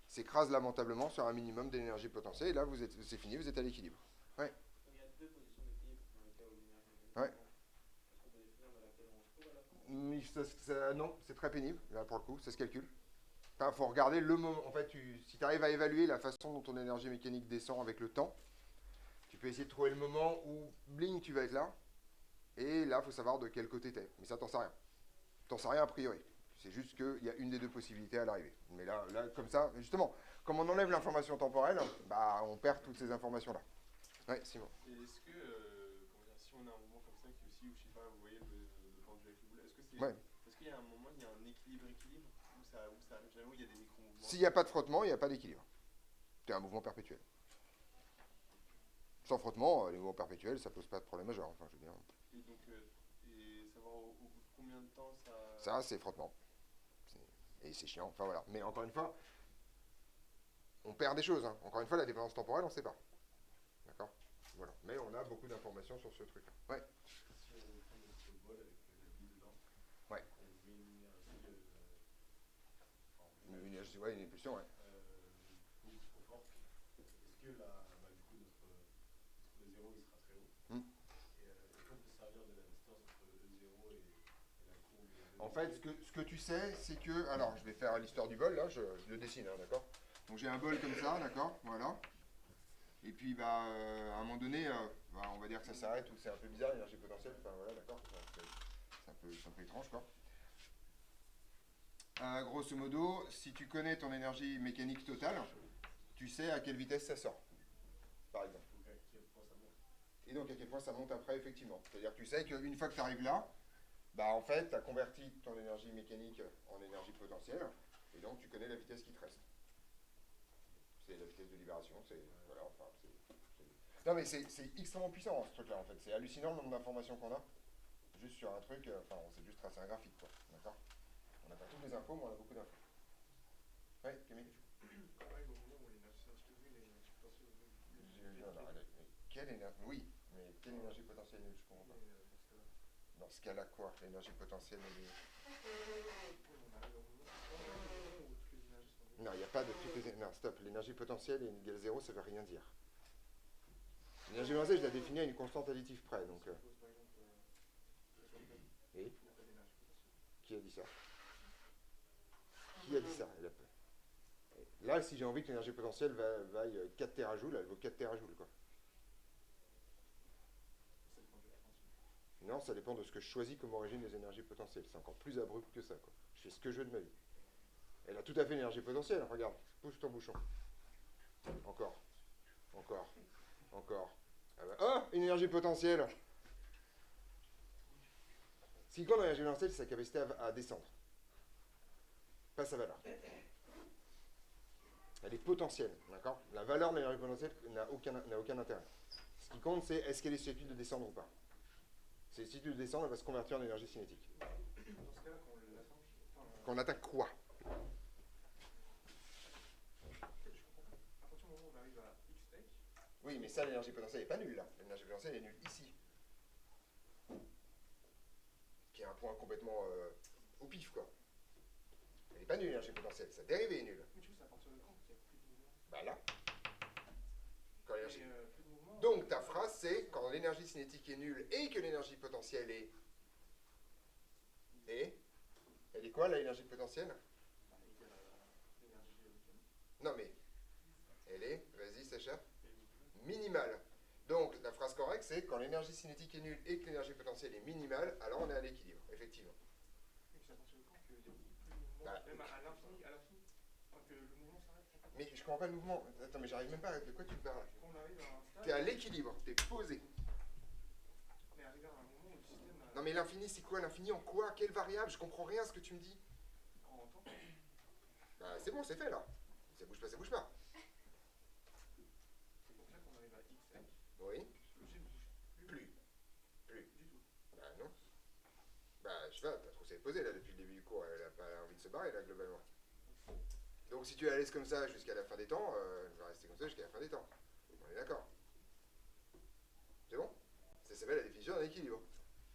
s'écrase lamentablement sur un minimum d'énergie potentielle, et là, c'est fini, vous êtes à l'équilibre. Ouais. Il y a deux positions d'équilibre dans le cas où l'énergie mécanique. Ouais. Est-ce qu'on peut définir dans laquelle on se trouve à la fin? Non, c'est très pénible, là, pour le coup, ça se calcule. Enfin, faut regarder le moment. En fait, si tu arrives à évaluer la façon dont ton énergie mécanique descend avec le temps, tu peux essayer de trouver le moment où, bling, tu vas être là. Et là, il faut savoir de quel côté tu es. Mais ça, t'en sais rien. T'en sais rien a priori. C'est juste qu'il y a une des deux possibilités à l'arrivée. Mais là, comme ça, justement, comme on enlève l'information temporelle, bah, on perd toutes ces informations-là. Ouais, Simon. Et est-ce que, comment dire, si on a un mouvement comme ça qui aussi, ou je sais pas, vous voyez le pendule avec le boulet, est-ce qu'il y a un moment, il y a un équilibre, où ça arrive jamais, où il y a des micro-mouvements? S'il n'y a pas de frottement, il n'y a pas d'équilibre. C'est un mouvement perpétuel. Sans frottement, les mouvements perpétuels, ça pose pas de problème majeur. Enfin, je veux dire. Et donc, et savoir au bout de combien de temps ça. Ça, c'est frottement. Et c'est chiant. Enfin voilà. Mais encore une fois, on perd des choses. Hein. Encore une fois, la dépendance temporelle, on ne sait pas. D'accord. Voilà. Mais on a beaucoup d'informations sur ce truc-là. Ouais. Si on prend notre bol avec la bille dedans, Ouais. on met une énergie, Une impulsion, ouais. beaucoup trop forte. Est-ce que là, du coup, notre E0 il sera très haut Hmm. et est-ce qu'on peut servir de la distance entre le E0 et la courbe En fait, ce que tu sais, c'est que... Alors, je vais faire l'histoire du bol, là, je le dessine, hein, d'accord. Donc j'ai un bol comme ça, d'accord, voilà. Et puis, bah, à un moment donné, bah, on va dire que ça s'arrête ou c'est un peu bizarre, l'énergie potentielle, enfin voilà, d'accord. C'est un peu étrange, quoi. Grosso modo, si tu connais ton énergie mécanique totale, tu sais à quelle vitesse ça sort, par exemple. Donc à quel point ça monte? Et donc à quel point ça monte après, effectivement. C'est-à-dire que tu sais qu'une fois que tu arrives là, bah en fait, tu as converti ton énergie mécanique en énergie potentielle, et donc tu connais la vitesse qui te reste. C'est la vitesse de libération, c'est... Voilà, enfin, Non mais c'est extrêmement puissant, ce truc-là, en fait. C'est hallucinant le nombre d'informations qu'on a, juste sur un truc, enfin, on sait juste tracer un graphique, quoi, d'accord. On n'a pas toutes les infos, mais on a beaucoup d'infos. Ouais, Camille. On arrive au moment où l'énergie cinétique est nulle et l'énergie potentielle est nulle. Quelle énergie... Oui, mais quelle énergie potentielle nulle, je comprends pas. Dans ce cas-là, quoi? L'énergie potentielle nulle. On arrive au moment où toutes les énergies sont nulles. Non, il n'y a pas de toutes les... Non, stop. L'énergie potentielle égale 0, ça ne veut rien dire. L'énergie potentielle, je la définis à une constante additive près, donc... Par exemple, Et il n'y a pas d'énergie potentielle. qui a dit ça? Qui a dit ça? Là, si j'ai envie que l'énergie potentielle vaille 4 terajoules, elle vaut 4 terajoules, quoi. Ça dépend de la fréquence. Non, ça dépend de ce que je choisis comme origine des énergies potentielles. C'est encore plus abrupt que ça, quoi. Je fais ce que je veux de ma vie. Elle a tout à fait l'énergie potentielle. Regarde, pousse ton bouchon. Encore. Encore. Encore. Ah bah, oh, une énergie potentielle. Ce qui compte dans l'énergie potentielle, c'est sa capacité à descendre. Pas sa valeur. Elle est potentielle, d'accord? La valeur de l'énergie potentielle n'a aucun intérêt. Ce qui compte, c'est est-ce qu'elle est susceptible de descendre ou pas. Si elle est susceptible de descendre, elle va se convertir en énergie cinétique. Dans ce cas-là, quand on l'atteint, Qu'on attaque quoi? je comprends pas. À partir du moment où on arrive à X-Tech, Oui, mais ça, l'énergie potentielle n'est pas nulle, là. L'énergie potentielle est nulle ici. Qui est un point complètement au pif, quoi. Elle n'est pas nulle, l'énergie potentielle. Sa dérivée est nulle. mais du coup, c'est à partir de quand qu'il n'y a plus de mouvement. Bah là. Quand l'énergie... Plus de mouvement. Donc, ta phrase, c'est quand l'énergie cinétique est nulle et que l'énergie potentielle est... Et elle est quoi, là, l'énergie potentielle? Égale à l'énergie mécanique. Non, mais... Elle est, vas-y, Sacha, minimale. Donc, la phrase correcte, c'est quand l'énergie cinétique est nulle et que l'énergie potentielle est minimale, alors on est à l'équilibre, effectivement. Mais c'est à partir de quand qu'il n'y a plus de mouvement, Bah, même à l'infini, enfin, que le mouvement s'arrête. Mais je comprends pas le mouvement. Attends, mais j'arrive même pas à... De quoi tu me parles? Quand on arrive à un stade, T'es à l'équilibre, t'es posé. on est arrivé à un moment où le système a Non mais l'infini, c'est quoi? L'infini en quoi? Quelle variable? Je comprends rien à ce que tu me dis. en temps. Bah c'est bon, c'est fait là. Ça bouge pas, ça bouge pas. C'est pour ça qu'on arrive à X-Tech, Oui. l'objet ne bouge Plus. Plus. du tout. Bah non. Bah je sais pas, t'as trop s'est posé là depuis le début du cours. Elle a pas envie de se barrer là globalement. Donc si tu la laisses comme ça jusqu'à la fin des temps, elle va rester comme ça jusqu'à la fin des temps. On est d'accord. C'est bon? Ça s'appelle la définition d'un équilibre.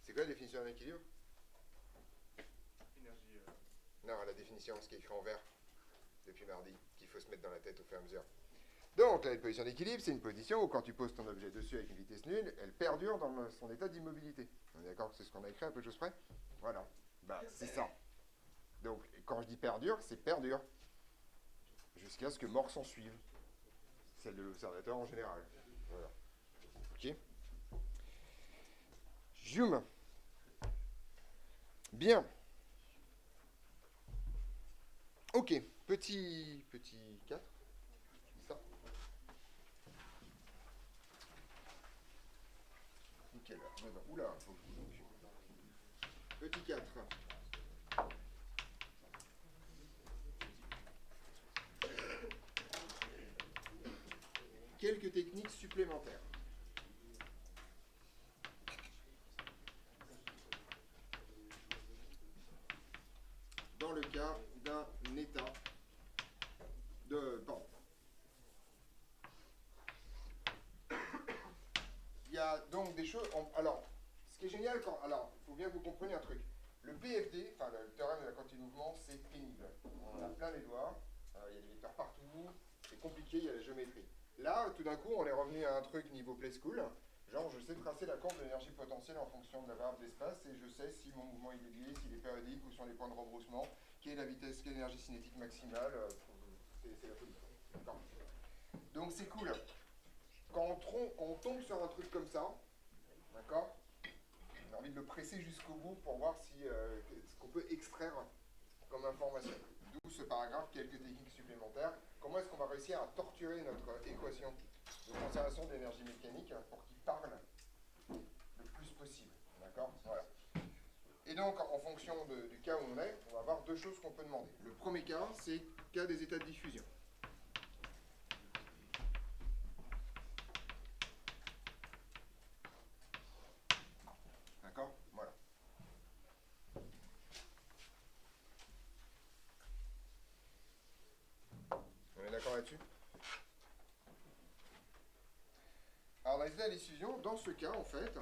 C'est quoi la définition d'un équilibre? Énergie. Non, la définition, ce qui est écrit en vert depuis mardi, qu'il faut se mettre dans la tête au fur et à mesure. Donc, là, une position d'équilibre, c'est une position où quand tu poses ton objet dessus avec une vitesse nulle, elle perdure dans son état d'immobilité. On est d'accord que c'est ce qu'on a écrit à peu de choses près? Voilà. Bah, c'est ça. Donc, quand je dis perdure, c'est perdure. Jusqu'à ce que mort s'en suive. Celle de l'observateur en général. Voilà. Ok? Zoom. Bien. Ok, petit 4. Ça. Nickel. Oula, faut que je bouge. Petit 4. Quelques techniques supplémentaires. propriétés de mouvement, c'est pénible. On en a plein les doigts, il y a des vecteurs partout, c'est compliqué, il y a la géométrie. Là, tout d'un coup, on est revenu à un truc niveau play school, genre je sais tracer la courbe de l'énergie potentielle en fonction de la variable d'espace, et je sais si mon mouvement est dévié, s'il est périodique, où sont les points de rebroussement, quelle est la vitesse, quelle est l'énergie cinétique maximale, c'est la folie. D'accord. Donc c'est cool. Quand on tombe sur un truc comme ça, d'accord, on a envie de le presser jusqu'au bout pour voir si, ce qu'on peut extraire comme information. D'où ce paragraphe, quelques techniques supplémentaires. Comment est-ce qu'on va réussir à torturer notre équation de conservation d'énergie mécanique pour qu'il parle le plus possible. D'accord. Voilà. Et donc, en fonction du cas où on est, on va avoir deux choses qu'on peut demander. Le premier cas, c'est cas des états de diffusion. D'accord. Voilà. On est d'accord là-dessus? Alors, les états de diffusion, dans ce cas, en fait,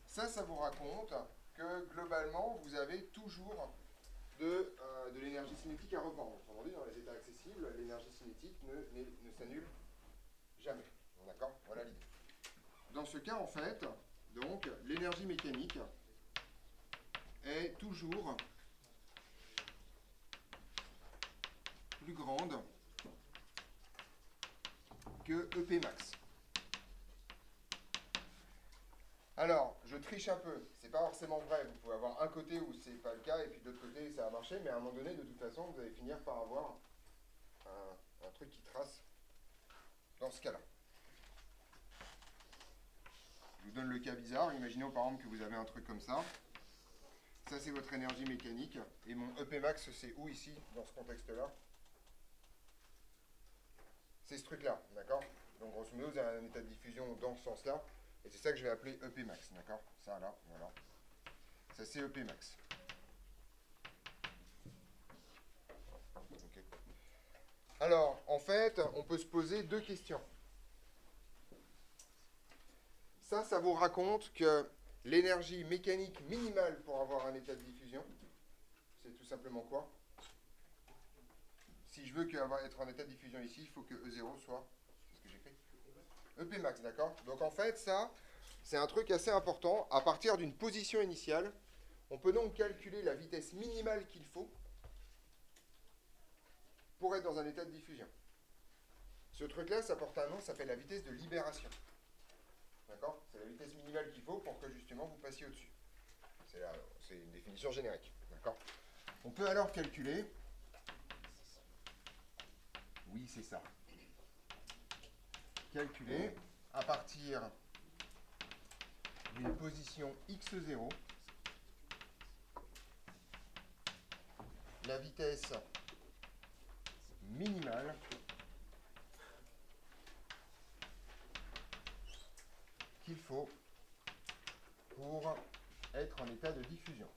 ça vous raconte que, globalement, vous avez toujours de l'énergie cinétique à revendre. Autrement dit, dans les états accessibles, l'énergie cinétique ne s'annule jamais. D'accord? Voilà l'idée. Dans ce cas, en fait, donc, l'énergie mécanique est toujours plus grande que EP max. Alors, je triche un peu, c'est pas forcément vrai, vous pouvez avoir un côté où c'est pas le cas et puis de l'autre côté ça va marcher, mais à un moment donné, de toute façon, vous allez finir par avoir un truc qui trace dans ce cas-là. Je vous donne le cas bizarre, imaginons par exemple que vous avez un truc comme ça. Ça c'est votre énergie mécanique, et mon EP max c'est où ici, dans ce contexte-là? C'est ce truc-là, d'accord? Donc grosso modo, vous avez un état de diffusion dans ce sens-là, et c'est ça que je vais appeler EP max, d'accord? Ça là, voilà. Ça c'est EP max. Okay. Alors, en fait, on peut se poser deux questions. Ça vous raconte que l'énergie mécanique minimale pour avoir un état de diffusion, c'est tout simplement quoi? Si je veux être en état de diffusion ici, il faut que E0 soit, c'est ce que j'écris, EP max, d'accord? Donc en fait, ça, c'est un truc assez important. À partir d'une position initiale, on peut donc calculer la vitesse minimale qu'il faut pour être dans un état de diffusion. Ce truc-là, ça porte un nom, ça s'appelle la vitesse de libération. D'accord? C'est la vitesse minimale qu'il faut pour que justement vous passiez au-dessus. C'est une définition générique. D'accord? On peut alors calculer. Oui, c'est ça. Calculer à partir d'une position x0 la vitesse minimale qu'il faut pour être en état de diffusion.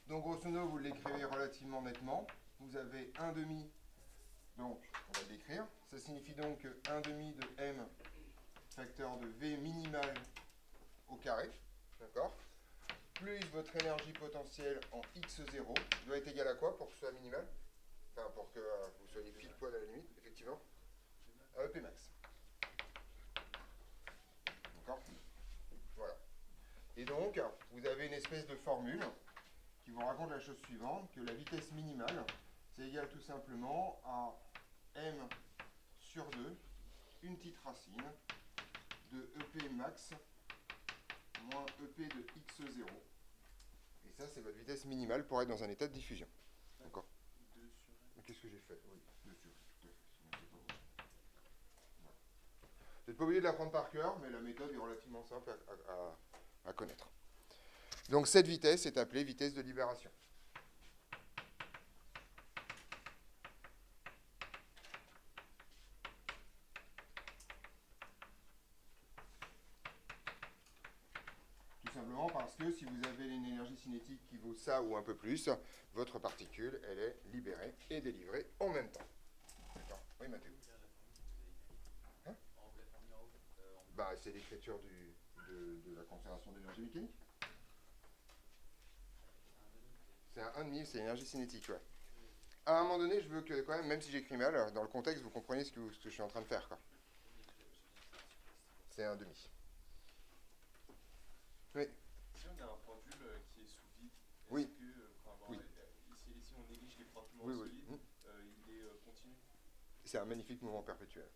Donc grosso modo, vous l'écrivez relativement nettement. Vous avez 1 demi, donc on va l'écrire. Ça signifie donc que 1 demi de m facteur de v minimal au carré, d'accord, plus votre énergie potentielle en x0 doit être égal à quoi pour que ce soit minimal? Enfin, pour que vous soyez pile poil à la limite, effectivement, à EP max. D'accord? Voilà. Et donc, vous avez une espèce de formule qui vous raconte la chose suivante, que la vitesse minimale, c'est égal tout simplement à m sur 2, une petite racine, de EP max moins EP de x0. Et ça, c'est votre vitesse minimale pour être dans un état de diffusion. D'accord. Qu'est-ce que j'ai fait? Oui, 2 sur, tout à fait. Sinon, c'est pas bon. Voilà. Vous n'êtes pas obligé de l'apprendre par cœur, mais la méthode est relativement simple à connaître. Donc cette vitesse est appelée vitesse de libération. Tout simplement simplement parce que si vous avez une énergie cinétique qui vaut ça ou un peu plus, votre particule, elle est libérée et délivrée en même temps. D'accord? Oui, Mathieu. Hein? Bah, c'est l'écriture de la conservation d'énergie mécanique. C'est un 1,5, c'est l'énergie cinétique, ouais. À un moment donné, je veux que, quand même si j'écris mal, dans le contexte, vous compreniez ce que je suis en train de faire, quoi. C'est un demi. Oui. Si on a un pendule qui est sous vide, est-ce Oui. que, Oui. Ici on néglige les frottements Oui, solides, oui. il est continu? C'est un magnifique mouvement perpétuel.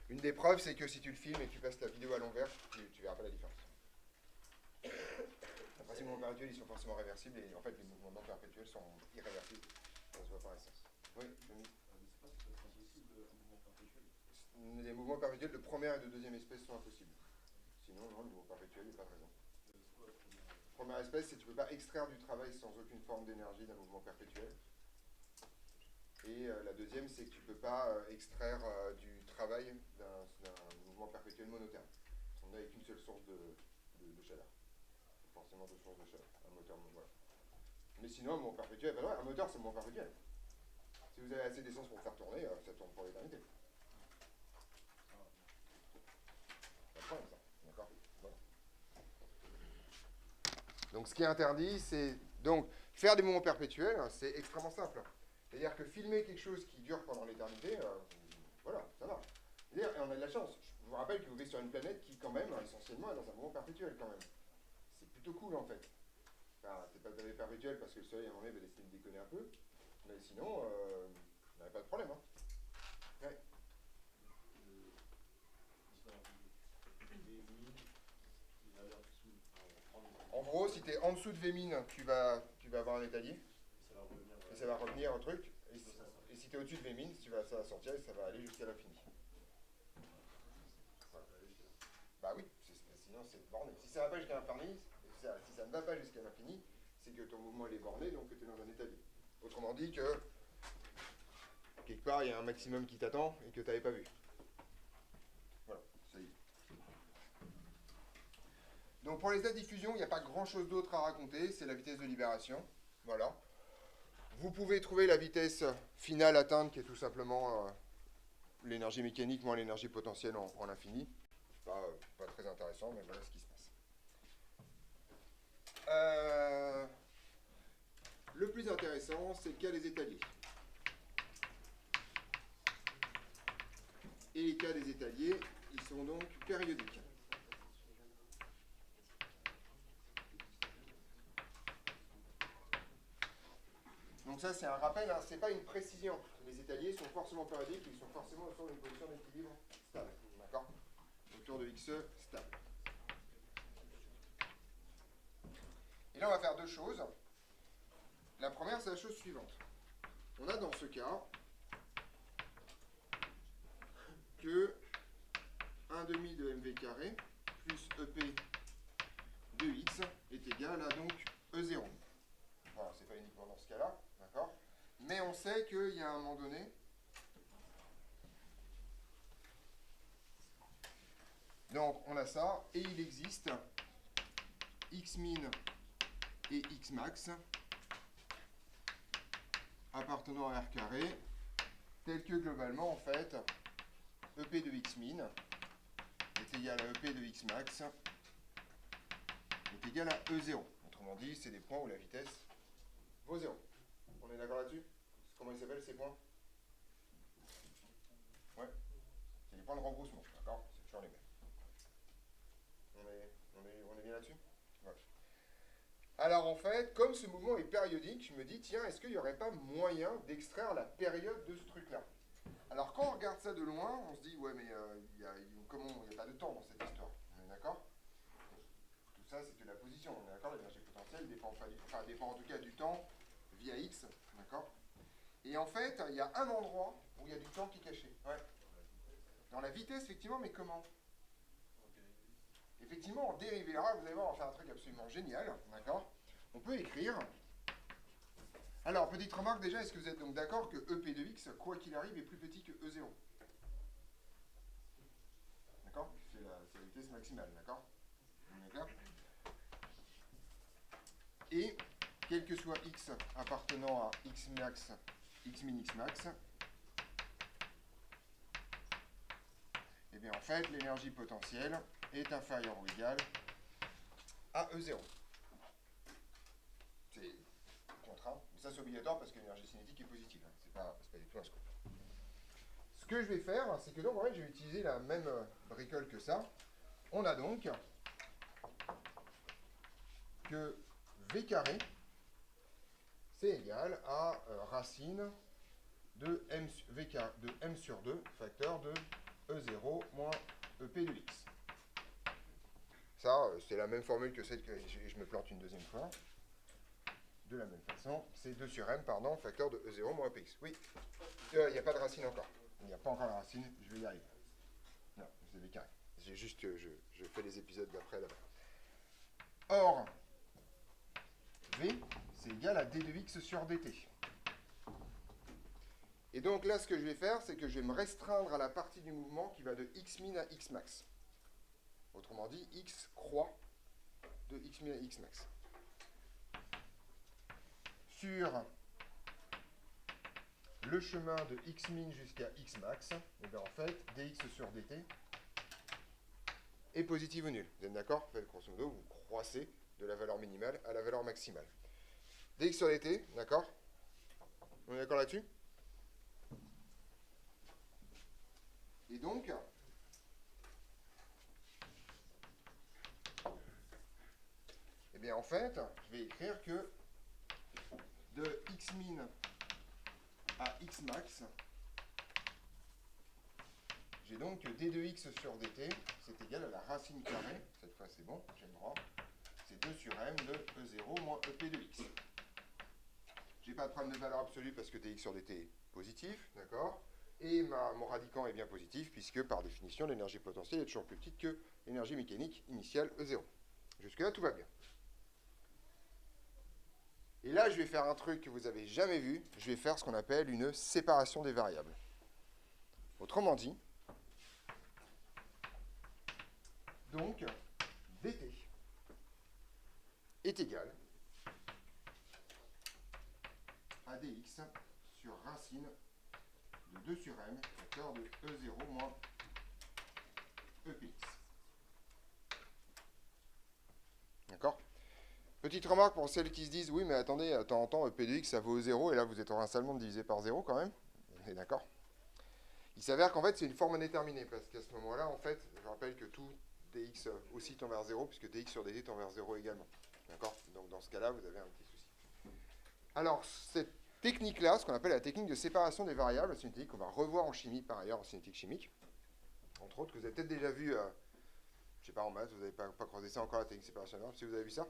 Une des preuves, c'est que si tu le filmes et que tu passes la vidéo à l'envers, tu verras pas la différence. Les principes mouvements perpétuels, ils sont forcément réversibles, et en fait, les mouvements perpétuels sont irréversibles. Ça se voit par essence. Oui, Denis. Je ne sais pas si ça serait possible un mouvement perpétuel. Les mouvements perpétuels de première et de deuxième espèce sont impossibles. Sinon, non, le mouvement perpétuel, il n'y a pas de raison. C'est quoi la première? Première espèce, c'est que tu ne peux pas extraire du travail sans aucune forme d'énergie d'un mouvement perpétuel. Et la deuxième, c'est que tu ne peux pas extraire du travail d'un mouvement perpétuel monotherme. On n'a qu'une seule source de chaleur. Forcément deux sources de chaleur. Un moteur, voilà. Mais sinon, un mouvement perpétuel, ben ouais, un moteur, c'est un mouvement perpétuel. Si vous avez assez d'essence pour le faire tourner, ça tourne pour l'éternité. Pas de problème, ça. D'accord? Voilà. Donc, ce qui est interdit, c'est donc faire des mouvements perpétuels, c'est extrêmement simple. C'est-à-dire que filmer quelque chose qui dure pendant l'éternité, voilà, ça marche. Et on a de la chance. Je vous rappelle que vous vivez sur une planète qui, quand même, essentiellement, est dans un mouvement perpétuel, quand même. C'est plutôt cool, en fait. Enfin, c'est pas très perpétuel parce que le soleil, à un moment donné, va décider de déconner un peu. Mais sinon, on n'avait pas de problème. Hein. Ouais. En gros, si tu es en dessous de Vmin, tu vas avoir un étalier. Et ça va revenir au truc. Et si tu es au-dessus de Vmin, ça va sortir et ça va aller jusqu'à l'infini. Voilà. Bah oui, sinon c'est borné. Si ça va pas jusqu'à l'infini, si ça ne va pas jusqu'à l'infini, c'est que ton mouvement il est borné, donc que tu es dans un étalier. Autrement dit que quelque part il y a un maximum qui t'attend et que tu n'avais pas vu. Voilà, ça y est. Donc pour les états de diffusion, il n'y a pas grand chose d'autre à raconter, c'est la vitesse de libération. Voilà. Vous pouvez trouver la vitesse finale atteinte qui est tout simplement l'énergie mécanique moins l'énergie potentielle en l'infini. Pas très intéressant, mais voilà ce qui se passe. Le plus intéressant, c'est le cas des étaliers. Et les cas des étaliers, ils sont donc périodiques. Donc ça, c'est un rappel, hein, c'est pas une précision. Les étaliers sont forcément périodiques, ils sont forcément autour d'une position d'équilibre stable. D'accord? Autour de XE stable. Et là, on va faire deux choses. La première, c'est la chose suivante. On a dans ce cas que 1 demi de mv carré plus EP de x est égal à donc E0. Voilà, c'est pas uniquement dans ce cas-là, d'accord? Mais on sait qu'il y a un moment donné, donc on a ça, et il existe x min et x max appartenant à R carré, tel que globalement, en fait, EP de x min est égal à EP de x max est égal à E0. Autrement dit, c'est des points où la vitesse vaut 0. On est d'accord là-dessus? Comment ils s'appellent ces points? Ouais. C'est les points de rebroussement, d'accord? C'est toujours les mêmes. On est bien là-dessus? Voilà. Alors en fait, comme ce mouvement est périodique, je me dis, tiens, est-ce qu'il n'y aurait pas moyen d'extraire la période de ce truc-là? Alors quand on regarde ça de loin, on se dit, ouais, mais il n'y a pas de temps dans cette histoire. On est d'accord? Tout ça, c'est que la position. On est d'accord? L'énergie potentielle dépend en tout cas du temps via x, d'accord? Et en fait, il y a un endroit où il y a du temps qui est caché. Ouais. Dans la vitesse, effectivement, mais comment? Effectivement, en dérivé, alors vous allez voir, on va faire un truc absolument génial, d'accord? On peut écrire. Alors, petite remarque déjà, est-ce que vous êtes donc d'accord que EP de x, quoi qu'il arrive, est plus petit que E0? D'accord? C'est la vitesse maximale, d'accord? D'accord? Et quel que soit x appartenant à x max, x min, x max, et bien en fait, l'énergie potentielle est inférieure ou égale à E0. C'est contraint, mais ça c'est obligatoire parce que l'énergie cinétique est positive. Hein. C'est pas du tout un scope. Ce que je vais faire, c'est que donc en fait, je vais utiliser la même bricole que ça. On a donc que V carré, c'est égal à racine de m sur 2, facteur de E0 moins EP de x. Ça, c'est la même formule que celle que je me plante une deuxième fois. De la même façon, c'est 2 sur m, pardon, facteur de E0 moins EPX. Oui, il n'y a pas de racine encore. Il n'y a pas encore la racine, je vais y arriver. Non, c'est V carré. J'ai juste, je fais les épisodes d'après là-bas. Or, V, c'est égal à d de x sur dt. Et donc là, ce que je vais faire, c'est que je vais me restreindre à la partie du mouvement qui va de x min à x max. Autrement dit, x croît de x min à x max. Sur le chemin de x min jusqu'à x max, et bien en fait, dx sur dt est positif ou nul. Vous êtes d'accord? En fait, grosso modo, vous croissez de la valeur minimale à la valeur maximale. dx sur dt, d'accord? On est d'accord là-dessus? Et donc, eh bien en fait, je vais écrire que de x min à x max, j'ai donc que d de x sur dt, c'est égal à la racine carrée, cette fois c'est bon, j'ai le droit, c'est 2 sur m de E0 moins EP de x. J'ai pas de problème de valeur absolue parce que dx sur dt est positif, d'accord? Et mon radicand est bien positif puisque par définition l'énergie potentielle est toujours plus petite que l'énergie mécanique initiale E0. Jusque-là tout va bien. Et là je vais faire un truc que vous n'avez jamais vu, je vais faire ce qu'on appelle une séparation des variables. Autrement dit, donc dt est égal à dx sur racine de 2 sur m, facteur de E0 moins EPX. D'accord? Petite remarque pour celles qui se disent, oui mais attendez, de temps en temps, EP de x ça vaut 0, et là vous êtes initialement divisé par 0 quand même. On est d'accord? Il s'avère qu'en fait c'est une forme indéterminée, parce qu'à ce moment-là, en fait, je rappelle que tout dx aussi tend vers 0, puisque dx sur dt tend vers 0 également. D'accord? Donc dans ce cas-là, vous avez un petit souci. Alors, cette technique-là, ce qu'on appelle la technique de séparation des variables, c'est une technique qu'on va revoir en chimie, par ailleurs, en cinétique chimique. Entre autres, que vous avez peut-être déjà vu, je ne sais pas, en maths, vous n'avez pas croisé ça encore, la technique de séparation des variables, si vous avez vu ça.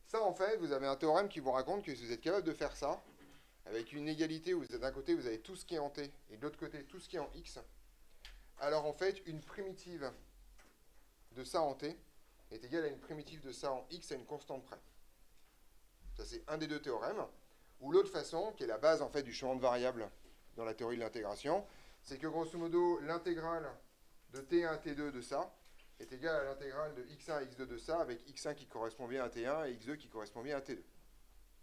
Ça, en fait, vous avez un théorème qui vous raconte que si vous êtes capable de faire ça, avec une égalité où d'un côté, vous avez tout ce qui est en t, et de l'autre côté, tout ce qui est en x, alors en fait, une primitive de ça en t est égale à une primitive de ça en x à une constante près. Ça, c'est un des deux théorèmes. Ou l'autre façon, qui est la base en fait du changement de variable dans la théorie de l'intégration, c'est que grosso modo, l'intégrale de t1 à t2 de ça est égale à l'intégrale de x1 à x2 de ça, avec x1 qui correspond bien à t1 et x2 qui correspond bien à t2.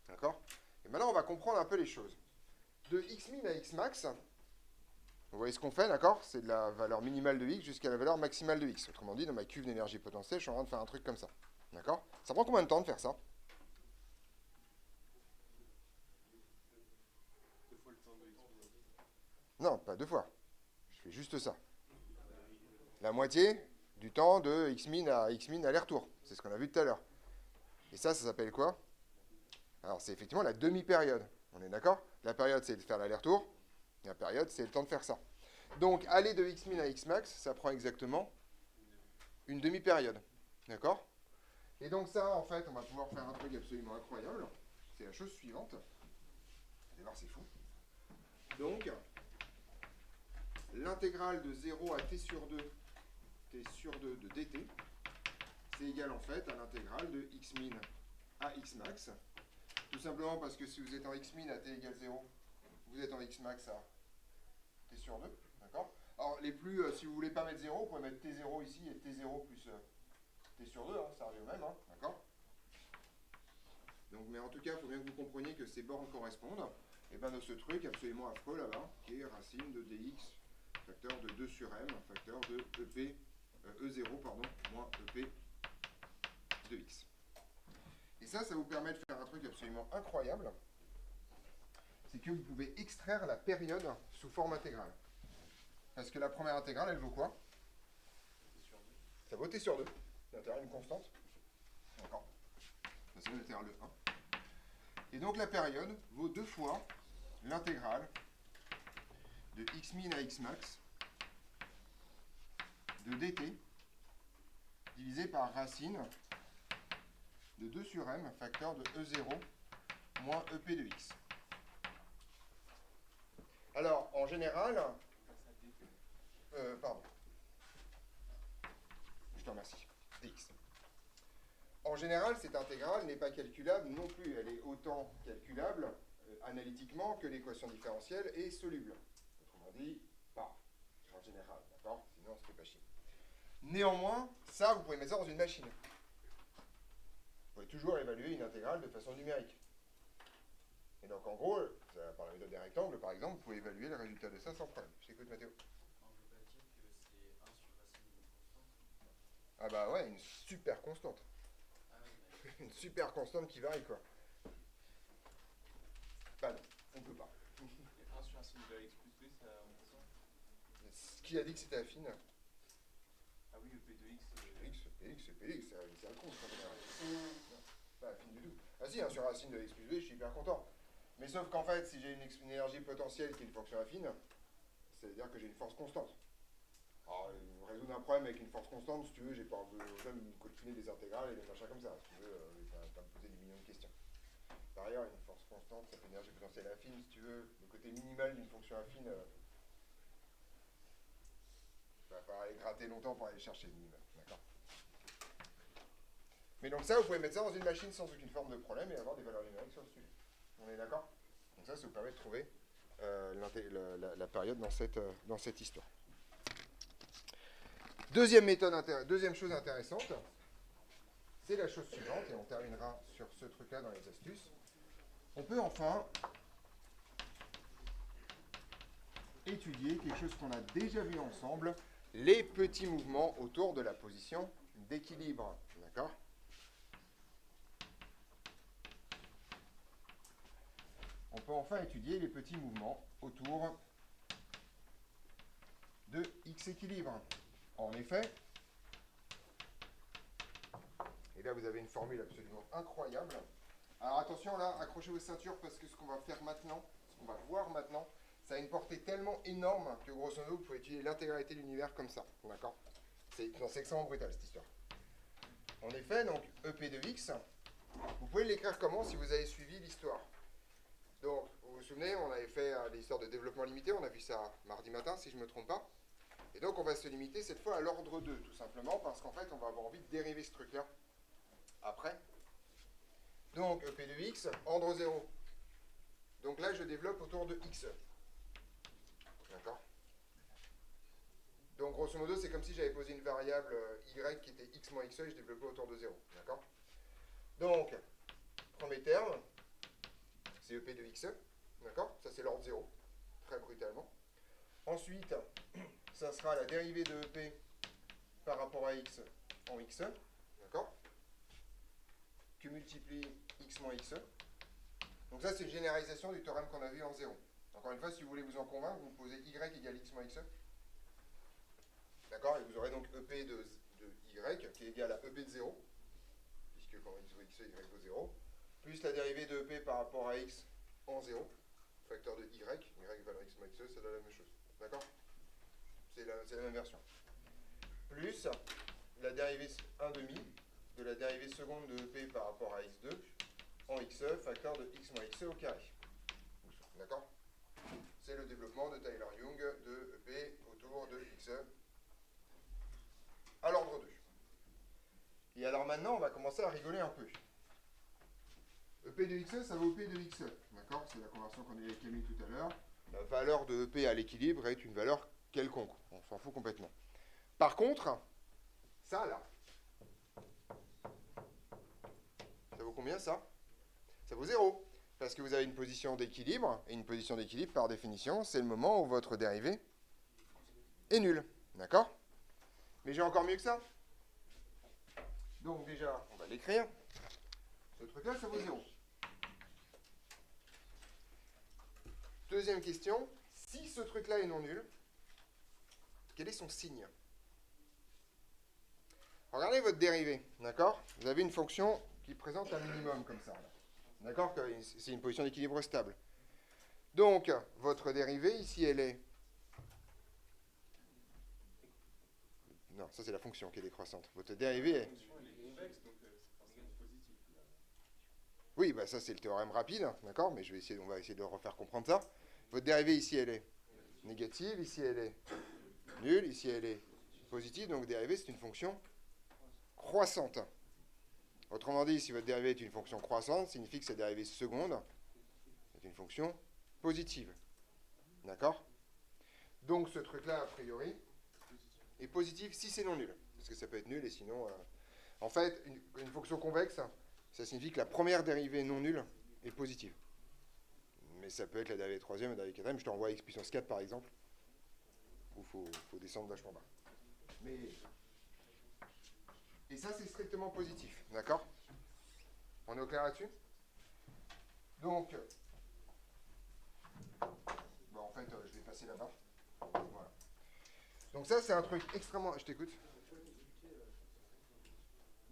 D'accord? Et maintenant, on va comprendre un peu les choses. De x min à x max, vous voyez ce qu'on fait, d'accord? C'est de la valeur minimale de x jusqu'à la valeur maximale de x. Autrement dit, dans ma cuve d'énergie potentielle, je suis en train de faire un truc comme ça. D'accord? Ça prend combien de temps de faire ça? 2 fois le temps de x min. Non, pas 2 fois. Je fais juste ça. La moitié du temps de x min aller-retour. C'est ce qu'on a vu tout à l'heure. Et ça s'appelle quoi? Alors, c'est effectivement la demi-période. On est d'accord? La période, c'est de faire l'aller-retour. La période, c'est le temps de faire ça. Donc, aller de x min à x max, ça prend exactement une demi-période. D'accord? Et donc ça, en fait, on va pouvoir faire un truc absolument incroyable. C'est la chose suivante. Vous allez voir, c'est fou. Donc, l'intégrale de 0 à t sur 2 de dt, c'est égal en fait à l'intégrale de x min à x max. Tout simplement parce que si vous êtes en x min à t égale 0, vous êtes en x max à t sur 2. D'accord? Alors, si vous voulez pas mettre 0, vous pouvez mettre t0 ici et t0 plus t sur 2, hein, ça revient au même. Hein, d'accord? Donc, mais en tout cas, il faut bien que vous compreniez que ces bornes correspondent de ce truc absolument affreux là-bas, qui est racine de dx facteur de 2 sur m, facteur de EP, E0, pardon, moins EP de x. Et ça vous permet de faire un truc absolument incroyable, c'est que vous pouvez extraire la période sous forme intégrale. Parce que la première intégrale, elle vaut quoi? Ça vaut t sur 2. L'intégrale est une constante. D'accord. Ça, c'est l'intégrale de 1. Et donc la période vaut 2 fois l'intégrale de x min à x max de dt divisé par racine de 2 sur m facteur de E0 moins EP de x. Alors, en général... pardon. Je te remercie. dx. En général, cette intégrale n'est pas calculable non plus. Elle est autant calculable analytiquement que l'équation différentielle est soluble. Autrement dit, pas. En général, d'accord? Sinon, ça fait pas chier. Néanmoins, ça, vous pouvez mettre ça dans une machine. Vous pouvez toujours évaluer une intégrale de façon numérique. Et donc, en gros, par la méthode des rectangles, par exemple, vous pouvez évaluer le résultat de ça sans problème. Je t'écoute, Mathéo. On ne peut pas dire que c'est 1 sur racine d'une constante. Ah bah ouais, une super constante. Ah oui, Une super constante qui varie, quoi. Bah non, on peut pas. 1 sur racine de x plus b, c'est à 1%. Qui a dit que c'était affine? Ah oui, EP de x. PX, c'est un con, ça, en général. Pas affine du tout. Ah si, 1 sur racine de x plus b, je suis hyper content. Mais sauf qu'en fait, si j'ai une énergie potentielle qui est une fonction affine, c'est-à-dire que j'ai une force constante. Alors, résoudre un problème avec une force constante, si tu veux, j'ai pas besoin de me coltiner des intégrales et des machins comme ça. Si tu veux, pas me poser des millions de questions. Par ailleurs, une force constante, ça fait une énergie potentielle affine, si tu veux. Le côté minimal d'une fonction affine, il va falloir aller gratter longtemps pour aller chercher le minimal. D'accord? Mais donc ça, vous pouvez mettre ça dans une machine sans aucune forme de problème et avoir des valeurs numériques sur le sujet. On est d'accord? Donc ça vous permet de trouver la période dans cette histoire. Deuxième chose intéressante, c'est la chose suivante, et on terminera sur ce truc-là dans les astuces. On peut enfin étudier quelque chose qu'on a déjà vu ensemble, les petits mouvements autour de la position d'équilibre. D'accord? On peut enfin étudier les petits mouvements autour de x équilibre. En effet, et là vous avez une formule absolument incroyable. Alors attention là, accrochez vos ceintures parce que ce qu'on va faire maintenant, ce qu'on va voir maintenant, ça a une portée tellement énorme que grosso modo vous pouvez étudier l'intégralité de l'univers comme ça. D'accord? C'est extrêmement brutal cette histoire. En effet, donc EP de x, vous pouvez l'écrire comment si vous avez suivi l'histoire? Donc, vous vous souvenez, on avait fait l'histoire de développement limité, on a vu ça mardi matin, si je ne me trompe pas. Et donc, on va se limiter cette fois à l'ordre 2, tout simplement, parce qu'en fait, on va avoir envie de dériver ce truc-là après. Donc, EP de x, ordre 0. Donc là, je développe autour de xe. D'accord? Donc, grosso modo, c'est comme si j'avais posé une variable y qui était x moins xe et je développais autour de 0. D'accord? Donc, premier terme, c'est EP de xe, d'accord? Ça c'est l'ordre 0, très brutalement. Ensuite, ça sera la dérivée de EP par rapport à x en xe, d'accord? Que multiplie x moins xe. Donc ça c'est une généralisation du théorème qu'on a vu en 0. Encore une fois, si vous voulez vous en convaincre, vous posez y égale x moins xe. D'accord? Et vous aurez donc EP de y qui est égal à EP de 0, puisque quand x vaut xe, y vaut 0. Plus la dérivée de EP par rapport à x en 0, facteur de y valeur x moins xe, ça donne la même chose. D'accord? C'est la même version. Plus la dérivée 1/2 de la dérivée seconde de EP par rapport à x2 en xe, facteur de x moins xe au carré. D'accord? C'est le développement de Taylor-Young de EP autour de xe à l'ordre 2. Et alors maintenant, on va commencer à rigoler un peu. EP de xe, ça vaut EP de xe. D'accord? C'est la conversion qu'on a eu avec Camille tout à l'heure. La valeur de EP à l'équilibre est une valeur quelconque. On s'en fout complètement. Par contre, ça là, ça vaut combien ça? Ça vaut 0. Parce que vous avez une position d'équilibre, et une position d'équilibre, par définition, c'est le moment où votre dérivée est nulle. D'accord? Mais j'ai encore mieux que ça. Donc déjà, on va l'écrire. Ce truc-là, ça vaut 0. Deuxième question, si ce truc-là est non nul, quel est son signe? Regardez votre dérivée, d'accord? Vous avez une fonction qui présente un minimum comme ça. D'accord? C'est une position d'équilibre stable. Donc, votre dérivée, ici, elle est... Non, ça c'est la fonction qui est décroissante. Votre dérivée est... La fonction, elle est convexe, donc c'est forcément positif. Oui, bah ça c'est le théorème rapide, d'accord? Mais on va essayer de refaire comprendre ça. Votre dérivée, ici, elle est négative. Ici, elle est nulle. Ici, elle est positive. Donc, dérivée, c'est une fonction croissante. Autrement dit, si votre dérivée est une fonction croissante, ça signifie que sa dérivée seconde est une fonction positive. D'accord? Donc ce truc-là, a priori, est positif si c'est non nul. Parce que ça peut être nul et sinon... En fait, une fonction convexe, ça signifie que la première dérivée non nulle est positive. Mais ça peut être la dérivée troisième, la dérivée quatrième. Je t'envoie x puissance 4 par exemple, où il faut descendre vachement bas. Mais... Et ça, c'est strictement positif, d'accord? On est au clair là-dessus? Donc, bon, en fait, je vais passer là-bas. Voilà. Donc ça, c'est un truc extrêmement... Je t'écoute.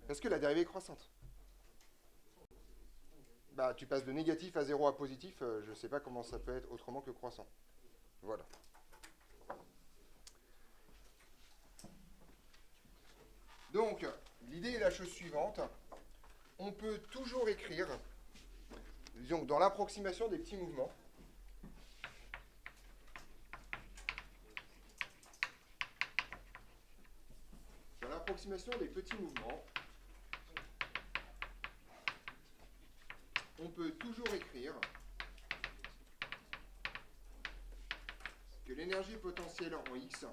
Parce que la dérivée est croissante. Bah, tu passes de négatif à 0 à positif, je ne sais pas comment ça peut être autrement que croissant. Voilà. Donc, l'idée est la chose suivante. On peut toujours écrire, disons, dans l'approximation des petits mouvements, on peut toujours écrire que l'énergie potentielle en X,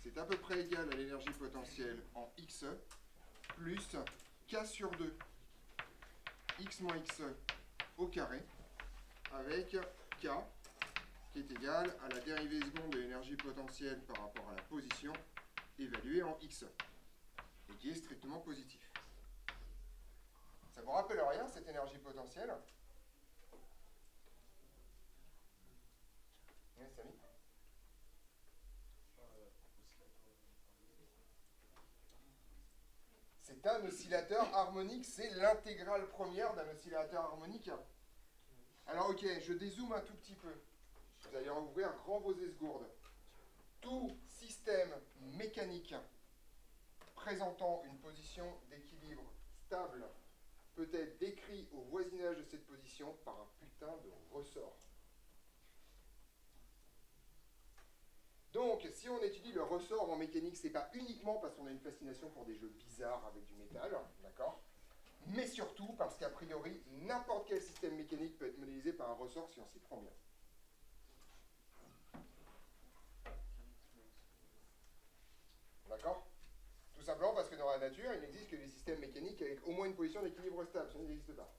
c'est à peu près égal à l'énergie potentielle en X plus K sur 2 X moins X au carré avec K qui est égal à la dérivée seconde de l'énergie potentielle par rapport à la position évaluée en X et qui est strictement positif. Ça vous rappelle rien, cette énergie potentielle? Oui, Samy? C'est un oscillateur harmonique, c'est l'intégrale première d'un oscillateur harmonique. Alors ok, je dézoome un tout petit peu. Vous allez ouvrir grand vos esgourdes. Tout système mécanique présentant une position d'équilibre stable peut être décrit au voisinage de cette position par un putain de ressort. Donc, si on étudie le ressort en mécanique, c'est pas uniquement parce qu'on a une fascination pour des jeux bizarres avec du métal, d'accord? Mais surtout parce qu'a priori, n'importe quel système mécanique peut être modélisé par un ressort si on s'y prend bien. D'accord? Tout simplement parce que dans la nature, il n'existe que des systèmes mécaniques avec au moins une position d'équilibre stable, sinon il n'existe pas.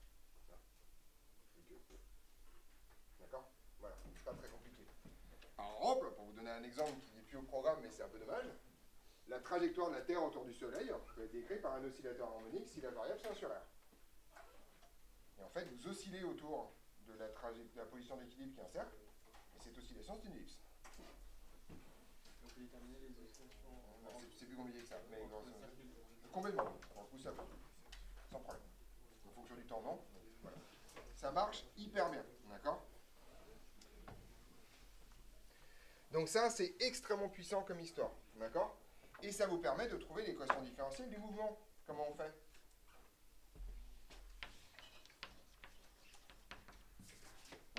D'accord? Voilà, c'est pas très compliqué. Par exemple, pour vous donner un exemple qui n'est plus au programme, mais c'est un peu dommage, la trajectoire de la Terre autour du Soleil peut être décrite par un oscillateur harmonique si la variable c'est 1 sur R. Et en fait, vous oscillez autour de la position d'équilibre qui est un cercle, et cette oscillation c'est une ellipse. On peut déterminer les oscillations. C'est plus compliqué que ça, mais complètement. On pousse ça sans problème. En fonction du temps, non. Voilà. Ça marche hyper bien, d'accord? Donc ça, c'est extrêmement puissant comme histoire, d'accord? Et ça vous permet de trouver l'équation différentielle du mouvement. Comment on fait?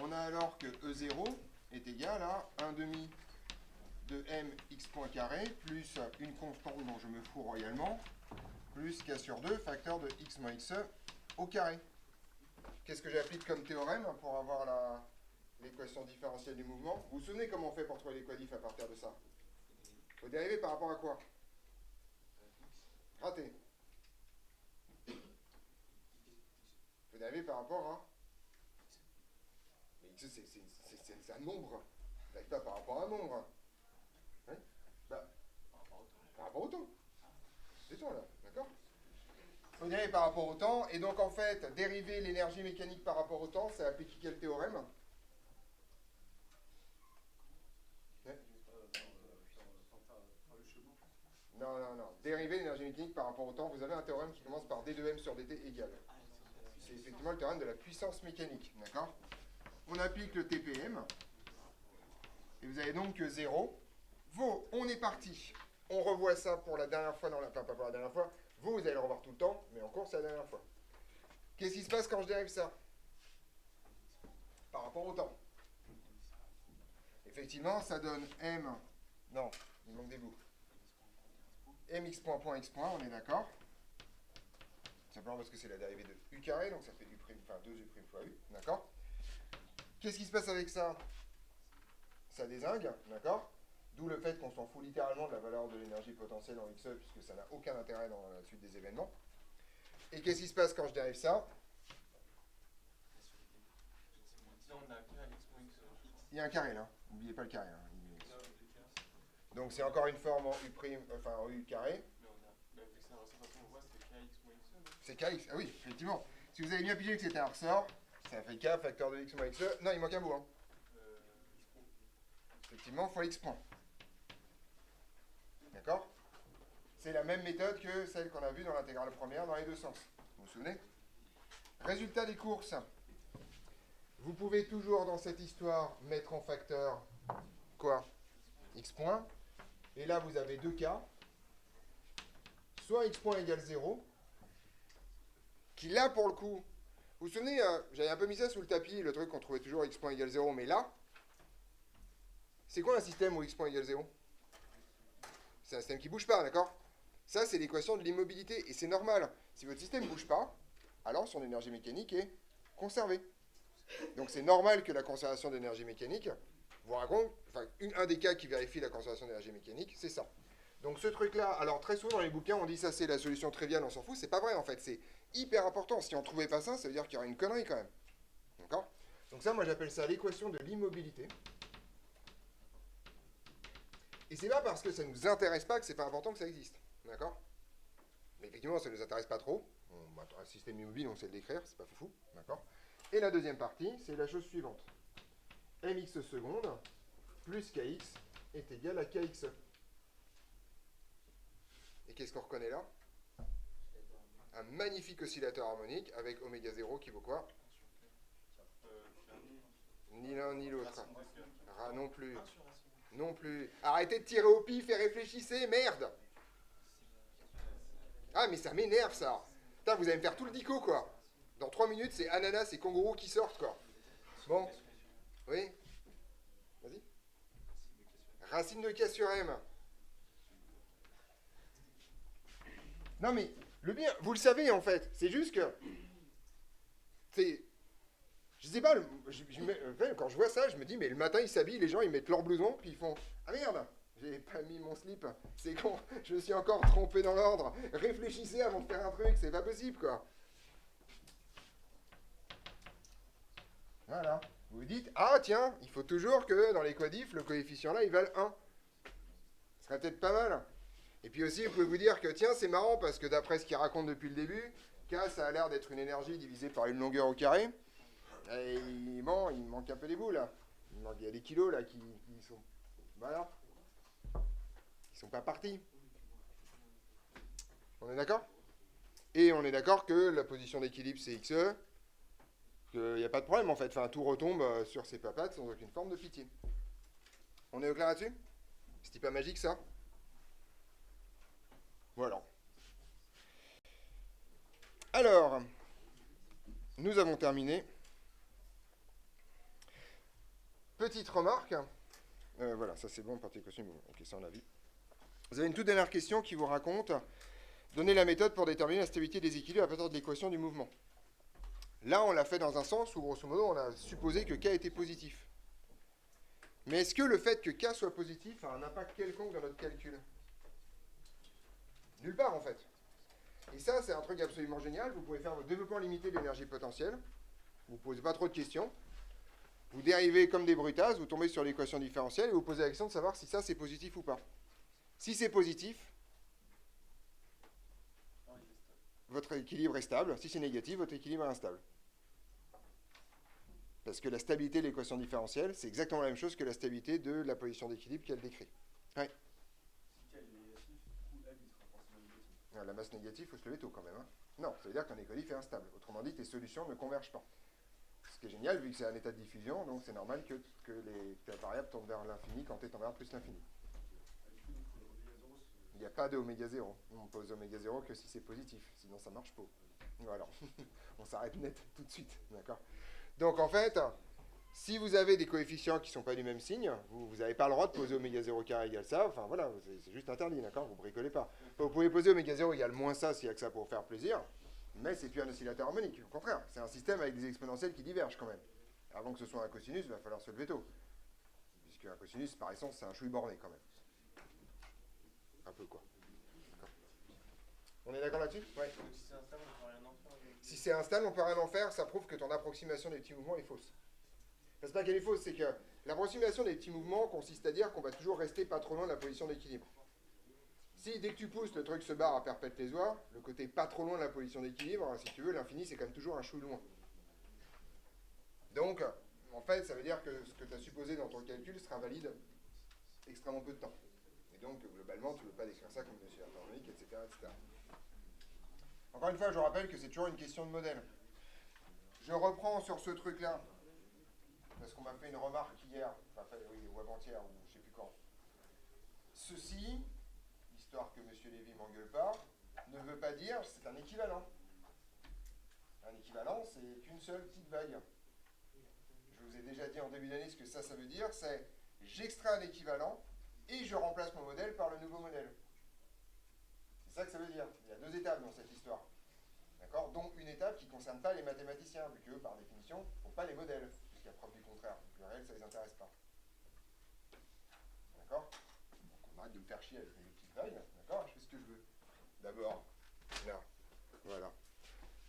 On a alors que E0 est égal à 1 demi de mx point carré plus une constante dont je me fous royalement, plus k sur 2 facteur de x moins xe au carré. Qu'est-ce que j'applique comme théorème pour avoir l'équation différentielle du mouvement? Vous vous souvenez comment on fait pour trouver l'équadif à partir de ça? Il faut dériver par rapport à quoi? Raté. Il faut dériver par rapport à... Mais X, c'est un nombre. Vous n'arrivez pas par rapport à un nombre. Hein? Bah, par rapport au temps. C'est tout, là, d'accord? Il faut dériver par rapport au temps, et donc en fait, dériver l'énergie mécanique par rapport au temps, ça applique quel théorème? Non, non, non. Dériver l'énergie mécanique par rapport au temps, vous avez un théorème qui commence par d2m sur dt égale. C'est effectivement le théorème de la puissance mécanique, d'accord? On applique le TPM, et vous avez donc que 0. On est parti. On revoit ça pour la dernière fois, enfin pas pour la dernière fois. Vous allez le revoir tout le temps, mais en cours, c'est la dernière fois. Qu'est-ce qui se passe quand je dérive ça? Par rapport au temps. Effectivement, ça donne m... Non, il manque des bouts. mx point point x point, on est d'accord? Simplement parce que c'est la dérivée de u carré, donc ça fait u prime, enfin 2u prime fois u, d'accord? Qu'est-ce qui se passe avec ça? Ça dézingue, d'accord? D'où le fait qu'on s'en fout littéralement de la valeur de l'énergie potentielle en XE, puisque ça n'a aucun intérêt dans la suite des événements. Et qu'est-ce qui se passe quand je dérive ça? Il y a un carré là, n'oubliez pas le carré. Hein. Donc c'est encore une forme en u prime, enfin en u carré. C'est kx, ah oui, effectivement. Si vous avez bien pigé que c'était un ressort, ça fait k facteur de x moins xe. Non, il manque un bout. Hein. Effectivement, fois x point. D'accord? C'est la même méthode que celle qu'on a vue dans l'intégrale première dans les deux sens. Vous vous souvenez? Résultat des courses. Vous pouvez toujours dans cette histoire mettre en facteur quoi? X point. Et là, vous avez deux cas. Soit x point égale 0, qui là, pour le coup, vous vous souvenez, j'avais un peu mis ça sous le tapis, le truc qu'on trouvait toujours x point égale 0, mais là, c'est quoi un système où x point égale 0? C'est un système qui ne bouge pas, d'accord? Ça, c'est l'équation de l'immobilité, et c'est normal. Si votre système ne bouge pas, alors son énergie mécanique est conservée. Donc c'est normal que la conservation d'énergie mécanique vous raconte, enfin, un des cas qui vérifie la conservation d'énergie mécanique, c'est ça. Donc ce truc-là, alors très souvent dans les bouquins, on dit ça c'est la solution triviale, on s'en fout, c'est pas vrai en fait, c'est hyper important. Si on ne trouvait pas ça, ça veut dire qu'il y aurait une connerie quand même. D'accord? Donc ça, moi j'appelle ça l'équation de l'immobilité. Et c'est pas parce que ça ne nous intéresse pas que c'est pas important que ça existe. D'accord? Mais effectivement, ça ne nous intéresse pas trop. Un système immobile, on sait le décrire, c'est pas foufou. D'accord? Et la deuxième partie, c'est la chose suivante. mx seconde plus kx est égal à kxe. Et qu'est-ce qu'on reconnaît là? Un magnifique oscillateur harmonique avec oméga 0 qui vaut quoi? Ni l'un ni l'autre. Ah, non plus. Non plus. Arrêtez de tirer au pif et réfléchissez, merde! Ah, mais ça m'énerve ça! Putain, vous allez me faire tout le dico quoi! Dans 3 minutes, c'est ananas et kangourou qui sortent quoi. Bon. Oui? Vas-y. Racine de K sur M. Non mais, le bien, vous le savez en fait, c'est juste que... C'est... Je sais pas, quand je vois ça, je me dis, mais le matin ils s'habillent, les gens ils mettent leur blouson, puis ils font « Ah merde, j'ai pas mis mon slip, c'est con, je me suis encore trompé dans l'ordre, réfléchissez avant de faire un truc, c'est pas possible quoi. » Voilà. Vous vous dites, ah tiens, il faut toujours que dans les quadifs, le coefficient là, il vale 1. Ce serait peut-être pas mal. Et puis aussi, vous pouvez vous dire que tiens, c'est marrant parce que d'après ce qu'il raconte depuis le début, K, ça a l'air d'être une énergie divisée par une longueur au carré. Et bon, il manque un peu des bouts là. Il y a des kilos là qui sont... Voilà. Qui sont pas partis. On est d'accord? Et on est d'accord que la position d'équilibre, c'est XE. Il n'y a pas de problème en fait, enfin, tout retombe sur ses papates sans aucune forme de pitié. On est au clair là-dessus? C'est pas magique ça? Voilà. Alors, nous avons terminé. Petite remarque. Voilà, ça c'est bon, partie costume. Ok, ça on l'a vu. Vous avez une toute dernière question qui vous raconte donner la méthode pour déterminer la stabilité des équilibres à partir de l'équation du mouvement. Là, on l'a fait dans un sens où, grosso modo, on a supposé que K était positif. Mais est-ce que le fait que K soit positif a un impact quelconque dans notre calcul? Nulle part, en fait. Et ça, c'est un truc absolument génial. Vous pouvez faire votre développement limité de l'énergie potentielle. Vous ne posez pas trop de questions. Vous dérivez comme des brutasses, vous tombez sur l'équation différentielle et vous posez la question de savoir si ça, c'est positif ou pas. Si c'est positif, votre équilibre est stable. Si c'est négatif, votre équilibre est instable. Parce que la stabilité de l'équation différentielle, c'est exactement la même chose que la stabilité de la position d'équilibre qu'elle décrit. Ouais. Si K est négatif, du coup M il sera forcément négatif. La masse négative, il faut se lever tôt quand même. Hein. Non, ça veut dire qu'un équilibre est instable. Autrement dit, tes solutions ne convergent pas. Ce qui est génial, vu que c'est un état de diffusion, donc c'est normal que la variable tende vers l'infini quand tu tend vers plus l'infini. Il n'y a pas de oméga 0. On pose oméga 0 que si c'est positif, sinon ça ne marche pas. Voilà. On s'arrête net tout de suite. D'accord. Donc en fait, si vous avez des coefficients qui ne sont pas du même signe, vous n'avez pas le droit de poser oméga 0 carré égale ça. Enfin voilà, c'est juste interdit, d'accord. Vous bricolez pas. Vous pouvez poser oméga 0 égale moins ça s'il n'y a que ça pour faire plaisir. Mais c'est plus un oscillateur harmonique, au contraire. C'est un système avec des exponentielles qui divergent quand même. Avant que ce soit un cosinus, il va falloir se lever tôt. Puisque un cosinus, par essence, c'est un chouï borné quand même. Un peu quoi. On est d'accord là-dessus? Ouais. Donc si c'est instable, on peut rien en faire. Si c'est instable, on peut rien en faire, ça prouve que ton approximation des petits mouvements est fausse. C'est pas qu'elle est fausse, c'est que l'approximation des petits mouvements consiste à dire qu'on va toujours rester pas trop loin de la position d'équilibre. Si dès que tu pousses, le truc se barre à perpète les oies, le côté pas trop loin de la position d'équilibre, si tu veux, l'infini, c'est quand même toujours un chou loin. Donc, en fait, ça veut dire que ce que tu as supposé dans ton calcul sera valide extrêmement peu de temps. Et donc, globalement, tu ne veux pas décrire ça comme une oscillateur harmonique, etc., etc. Encore une fois, je rappelle que c'est toujours une question de modèle. Je reprends sur ce truc-là, parce qu'on m'a fait une remarque hier, enfin, oui, ou avant-hier, ou je ne sais plus quand. Ceci, histoire que M. Lévy ne m'engueule pas, ne veut pas dire c'est un équivalent. Un équivalent, c'est qu'une seule petite vague. Je vous ai déjà dit en début d'année ce que ça veut dire, c'est j'extrais un équivalent et je remplace mon modèle par le nouveau modèle. C'est ça que ça veut dire. Il y a deux étapes dans cette histoire. D'accord? Dont une étape qui ne concerne pas les mathématiciens, vu qu'eux, par définition, ne font pas les modèles, puisqu'il y a preuve du contraire. Le réel, ça ne les intéresse pas. D'accord? Donc on arrête de me faire chier avec les petites vagues. D'accord? Je fais ce que je veux. D'abord, là. Voilà.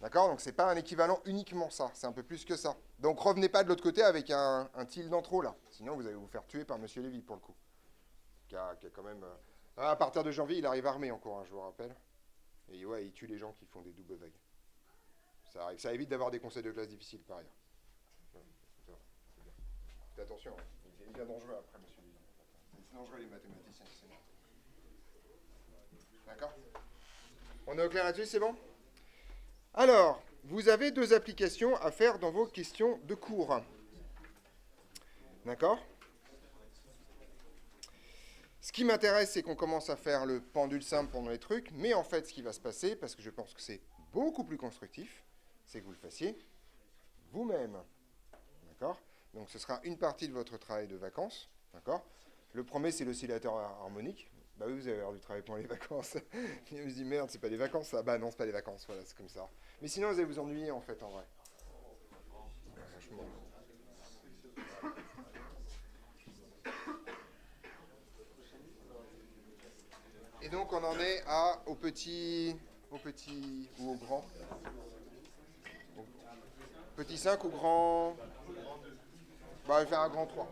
D'accord? Donc c'est pas un équivalent uniquement ça. C'est un peu plus que ça. Donc revenez pas de l'autre côté avec un tilde en trop, là. Sinon, vous allez vous faire tuer par M. Lévy, pour le coup. Qui a quand même... à partir de janvier, il arrive armé encore, hein, je vous rappelle. Et ouais, il tue les gens qui font des doubles vagues. Ça arrive. Ça évite d'avoir des conseils de classe difficiles, par ailleurs. Faites attention, hein. Il devient dangereux après, monsieur Lévy. C'est dangereux, les mathématiciens. D'accord? On est au clair là-dessus, c'est bon? Alors, vous avez deux applications à faire dans vos questions de cours. D'accord? Ce qui m'intéresse, c'est qu'on commence à faire le pendule simple pendant les trucs, mais en fait, ce qui va se passer, parce que je pense que c'est beaucoup plus constructif, c'est que vous le fassiez vous-même. D'accord? Donc, ce sera une partie de votre travail de vacances. D'accord? Le premier, c'est l'oscillateur harmonique. Bah oui, vous avez l'air du travail pendant les vacances. Je me dis, merde, c'est pas des vacances, ça? Bah non, c'est pas des vacances, voilà, c'est comme ça. Mais sinon, vous allez vous ennuyer, en fait, en vrai. Franchement. Et donc, on en est au petit ou au grand? Petit 5 ou grand? Bah, on va faire un grand 3.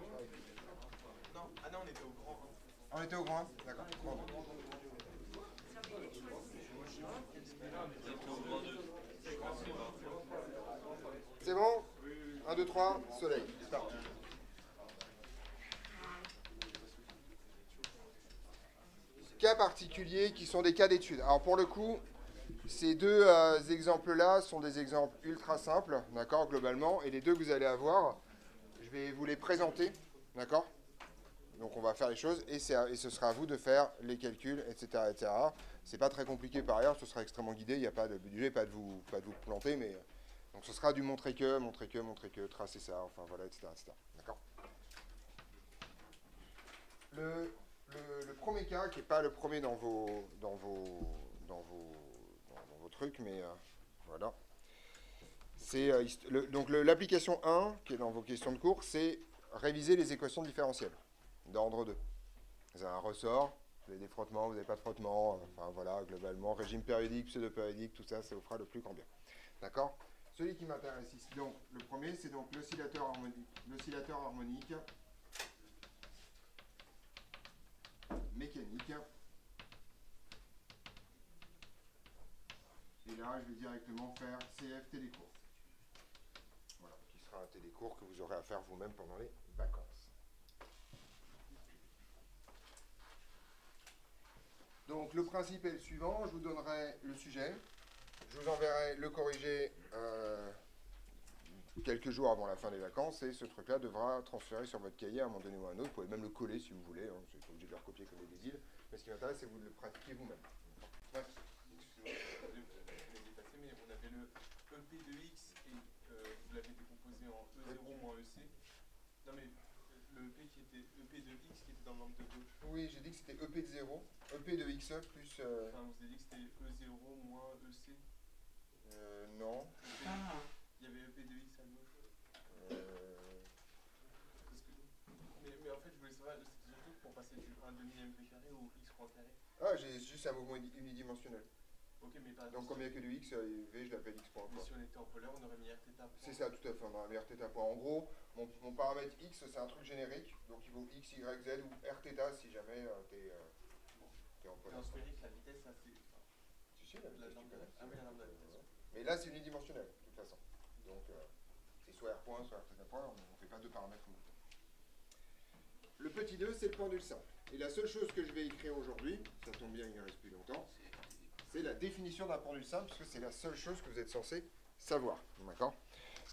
Non, ah non, on était au grand 1. On était au grand 1? D'accord. Grand 2. C'est bon? 1, 2, 3, soleil. C'est parti. Cas particuliers qui sont des cas d'études. Alors pour le coup, ces deux exemples-là sont des exemples ultra simples, d'accord, globalement, et les deux que vous allez avoir, je vais vous les présenter, d'accord? Donc on va faire les choses, et ce sera à vous de faire les calculs, etc., etc. C'est pas très compliqué par ailleurs, ce sera extrêmement guidé, il n'y a pas de budget, pas de vous planter, mais donc ce sera du montrer que, tracer ça, enfin voilà, etc., etc. D'accord? Le premier cas, qui n'est pas le premier dans vos trucs, mais voilà. C'est donc l'application 1, qui est dans vos questions de cours, c'est réviser les équations différentielles d'ordre 2. C'est un ressort Vous avez des frottements, vous n'avez pas de frottements, enfin voilà, globalement, régime périodique, pseudo-périodique, tout ça, ça vous fera le plus grand bien. D'accord? Celui qui m'intéresse ici, donc, le premier, c'est donc l'oscillateur harmonique mécanique. Et là, je vais directement faire CF télécours. Voilà, qui sera un télécours que vous aurez à faire vous-même pendant les vacances. Donc le principe est le suivant, je vous donnerai le sujet, je vous enverrai le corrigé quelques jours avant la fin des vacances, et ce truc-là devra transférer sur votre cahier à un moment donné ou à un autre. Vous pouvez même le coller si vous voulez, hein, vous n'êtes pas obligé de le recopier comme des débiles, mais ce qui m'intéresse, c'est que vous le pratiquiez vous-même. Ouais. Excusez-moi, je l'ai dépassé, mais on avait le EP de X et vous l'avez décomposé en E0 moins EC. Non mais le EP qui était EP de X qui était dans le nombre de gauche. Oui, j'ai dit que c'était EP de 0, EP de X plus... Enfin, vous avez dit que c'était E0 moins EC. Non. Il y avait EP de X à gauche. Parce que, mais en fait, je voulais savoir, c'était surtout pour passer du 1 demi mv carré au X rond carré. Ah, j'ai juste un mouvement unidimensionnel. Ok, mais par Donc comme il n'y a que du X, V, je l'appelle X point. Mais si on était en polaire, on aurait mis Rθ. C'est ça, tout à fait, on aurait mis Rθ point. En gros, mon paramètre X, c'est un truc générique, donc il vaut X, Y, Z ou Rθ si jamais t'es en polaire. En sphérique, la vitesse, ça c'est... Si, la vitesse, tu connais. Ah oui, la norme de la vitesse. Mais là, c'est unidimensionnel, de toute façon. Donc, c'est soit R point, soit Rθ point, on ne fait pas deux paramètres en même temps. Le petit 2, c'est le pendule simple. Et la seule chose que je vais écrire aujourd'hui, ça tombe bien, il ne reste plus longtemps, c'est la définition d'un pendule simple, parce que c'est la seule chose que vous êtes censé savoir. D'accord?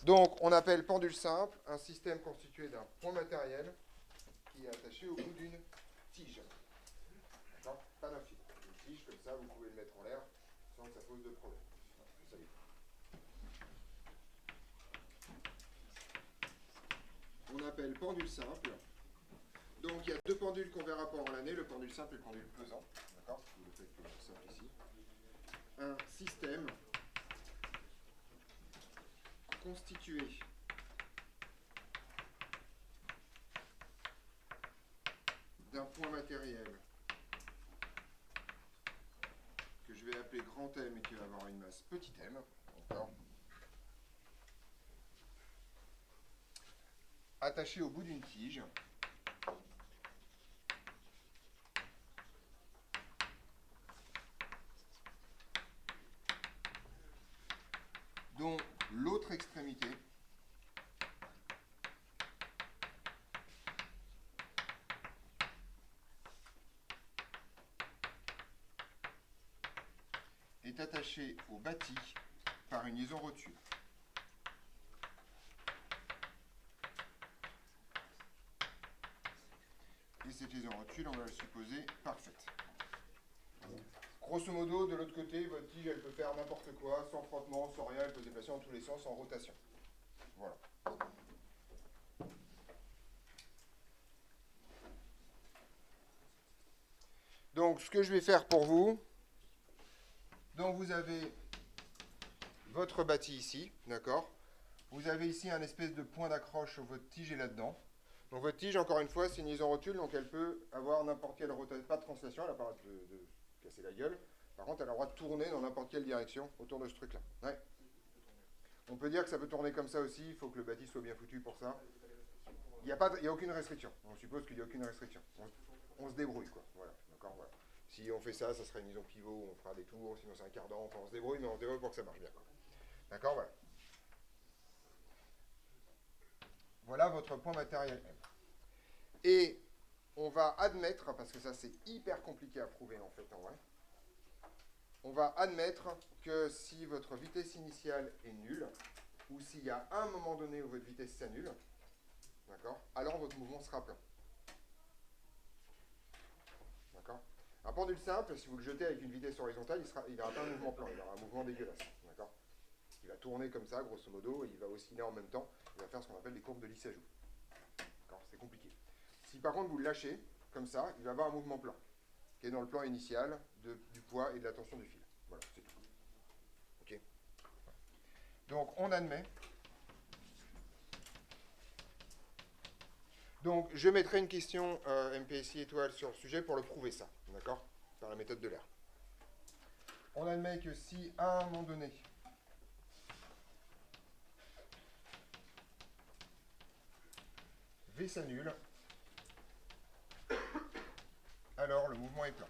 Donc, on appelle pendule simple un système constitué d'un point matériel qui est attaché au bout d'une tige. D'accord? Pas d'un fil. Une tige, comme ça, vous pouvez le mettre en l'air sans que ça pose de problème. Ça y est. On appelle pendule simple. Donc, il y a deux pendules qu'on verra pendant l'année, le pendule simple et le pendule pesant. D'accord? Vous le faites pendule simple ici. Un système constitué d'un point matériel que je vais appeler grand M et qui va avoir une masse petit m, d'accord, attaché au bout d'une tige, dont l'autre extrémité est attachée au bâti par une liaison rotule. Et cette liaison rotule, on va la supposer parfaite. Grosso modo, de l'autre côté, votre tige, elle peut faire n'importe quoi, sans frottement, sans rien, elle peut se déplacer dans tous les sens, en rotation. Voilà. Donc, ce que je vais faire pour vous, donc vous avez votre bâti ici, d'accord? Vous avez ici un espèce de point d'accroche où votre tige est là-dedans. Donc votre tige, encore une fois, c'est une liaison rotule, donc elle peut avoir n'importe quelle rotation, pas de translation, elle n'a pas de casser la gueule. Par contre, elle a le droit de tourner dans n'importe quelle direction autour de ce truc-là. Ouais. On peut dire que ça peut tourner comme ça aussi, il faut que le bâti soit bien foutu pour ça. Il n'y a aucune restriction. On suppose qu'il n'y a aucune restriction. On se débrouille, quoi. Voilà. D'accord, voilà. Si on fait ça, ça sera une liaison pivot, on fera des tours, sinon c'est un cardan, enfin on se débrouille, mais on se débrouille pour que ça marche bien. D'accord, voilà. Voilà votre point matériel M. Et on va admettre, parce que ça c'est hyper compliqué à prouver en fait en vrai, on va admettre que si votre vitesse initiale est nulle, ou s'il y a un moment donné où votre vitesse s'annule, d'accord, alors votre mouvement sera plein. D'accord? Un pendule simple, si vous le jetez avec une vitesse horizontale, il n'aura pas un mouvement plein, il aura un mouvement dégueulasse. D'accord? Il va tourner comme ça, grosso modo, et il va osciller en même temps. Il va faire ce qu'on appelle des courbes de lissage. D'accord? C'est compliqué. Si par contre vous le lâchez, comme ça, il va avoir un mouvement plein, qui est dans le plan initial du poids et de la tension du fil. Voilà, c'est tout. Ok? Donc on admet Donc, je mettrai une question MPSI étoile sur le sujet pour le prouver ça, d'accord? Par la méthode de l'air. On admet que si, à un moment donné, V s'annule, alors le mouvement est plat.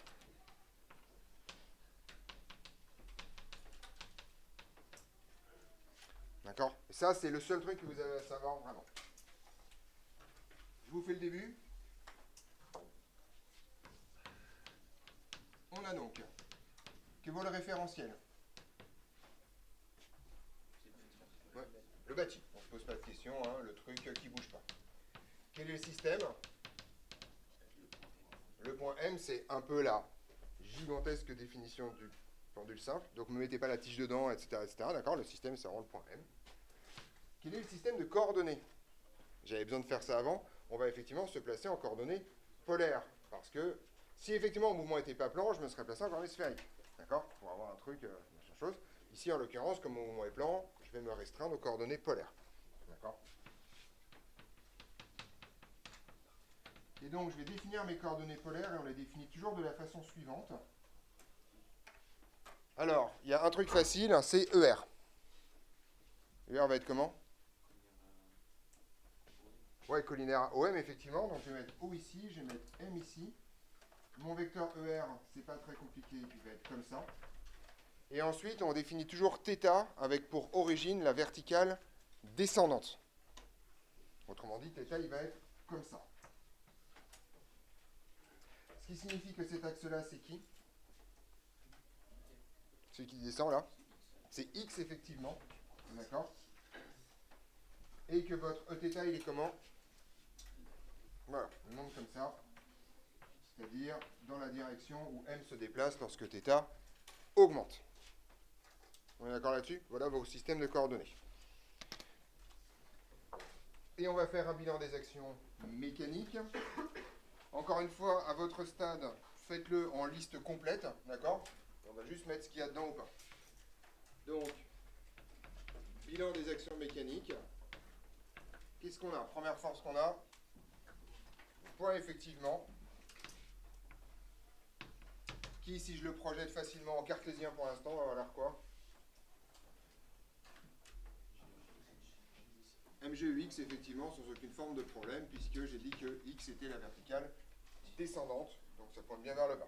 D'accord? Et ça, c'est le seul truc que vous avez à savoir vraiment. Je vous fais le début. On a donc que vaut le référentiel? Ouais, le bâti. On ne se pose pas de questions, hein, le truc qui ne bouge pas. Quel est le système? Le point M, c'est un peu la gigantesque définition du pendule simple. Donc ne me mettez pas la tige dedans, etc. etc. D'accord? Le système, c'est vraiment le point M. Quel est le système de coordonnées? J'avais besoin de faire ça avant. On va effectivement se placer en coordonnées polaires. Parce que si effectivement le mouvement n'était pas plan, je me serais placé en coordonnées sphériques. D'accord? Pour avoir un truc, machin chose. Ici, en l'occurrence, comme mon mouvement est plan, je vais me restreindre aux coordonnées polaires. D'accord? Et donc, je vais définir mes coordonnées polaires et on les définit toujours de la façon suivante. Alors, il y a un truc facile, c'est ER. ER va être comment? Ouais, collinaire à OM, effectivement. Donc, je vais mettre O ici, je vais mettre M ici. Mon vecteur ER, c'est pas très compliqué, il va être comme ça. Et ensuite, on définit toujours θ avec pour origine la verticale descendante. Autrement dit, θ, il va être comme ça. Ce qui signifie que cet axe-là, c'est qui? Celui qui descend là? C'est X, effectivement. D'accord? Et que votre Eθ, il est comment? Voilà, il monte comme ça. C'est-à-dire dans la direction où M se déplace lorsque θ augmente. On est d'accord là-dessus? Voilà vos systèmes de coordonnées. Et on va faire un bilan des actions mécaniques. Encore une fois, à votre stade, faites-le en liste complète, d'accord? On va juste mettre ce qu'il y a dedans ou pas. Donc, bilan des actions mécaniques. Qu'est-ce qu'on a? Première force qu'on a, point effectivement, qui, si je le projette facilement en cartésien pour l'instant, va valoir quoi? MGEX, effectivement, sans aucune forme de problème, puisque j'ai dit que X était la verticale descendante, donc ça pointe bien vers le bas.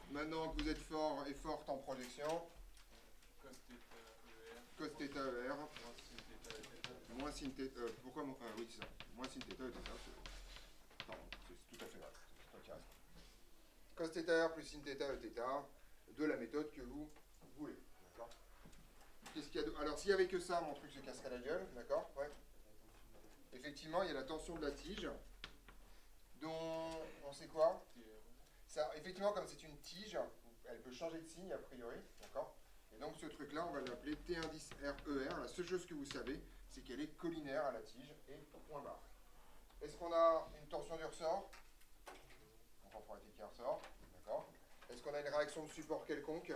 Maintenant que vous êtes fort et forte en projection, cos θ ER, moins sin θ, pourquoi oui, c'est ça, moins sin θ Eθ, pardon, c'est tout à fait vrai, c'est toi qui reste. Cos θ ER plus sin θ Eθ, de la méthode que vous voulez, d'accord? Qu'est-ce qu'il y a Alors, s'il n'y avait que ça, mon truc se casserait la gueule, d'accord? Ouais. Effectivement, il y a la tension de la tige, dont on sait quoi? Ça, effectivement, comme c'est une tige, elle peut changer de signe a priori, d'accord? Et donc ce truc-là, on va l'appeler T110 RER. La seule chose que vous savez, c'est qu'elle est collinaire à la tige et point barre. Est-ce qu'on a une tension du ressort? On comprend qu'il y a un ressort, d'accord? Est-ce qu'on a une réaction de support quelconque?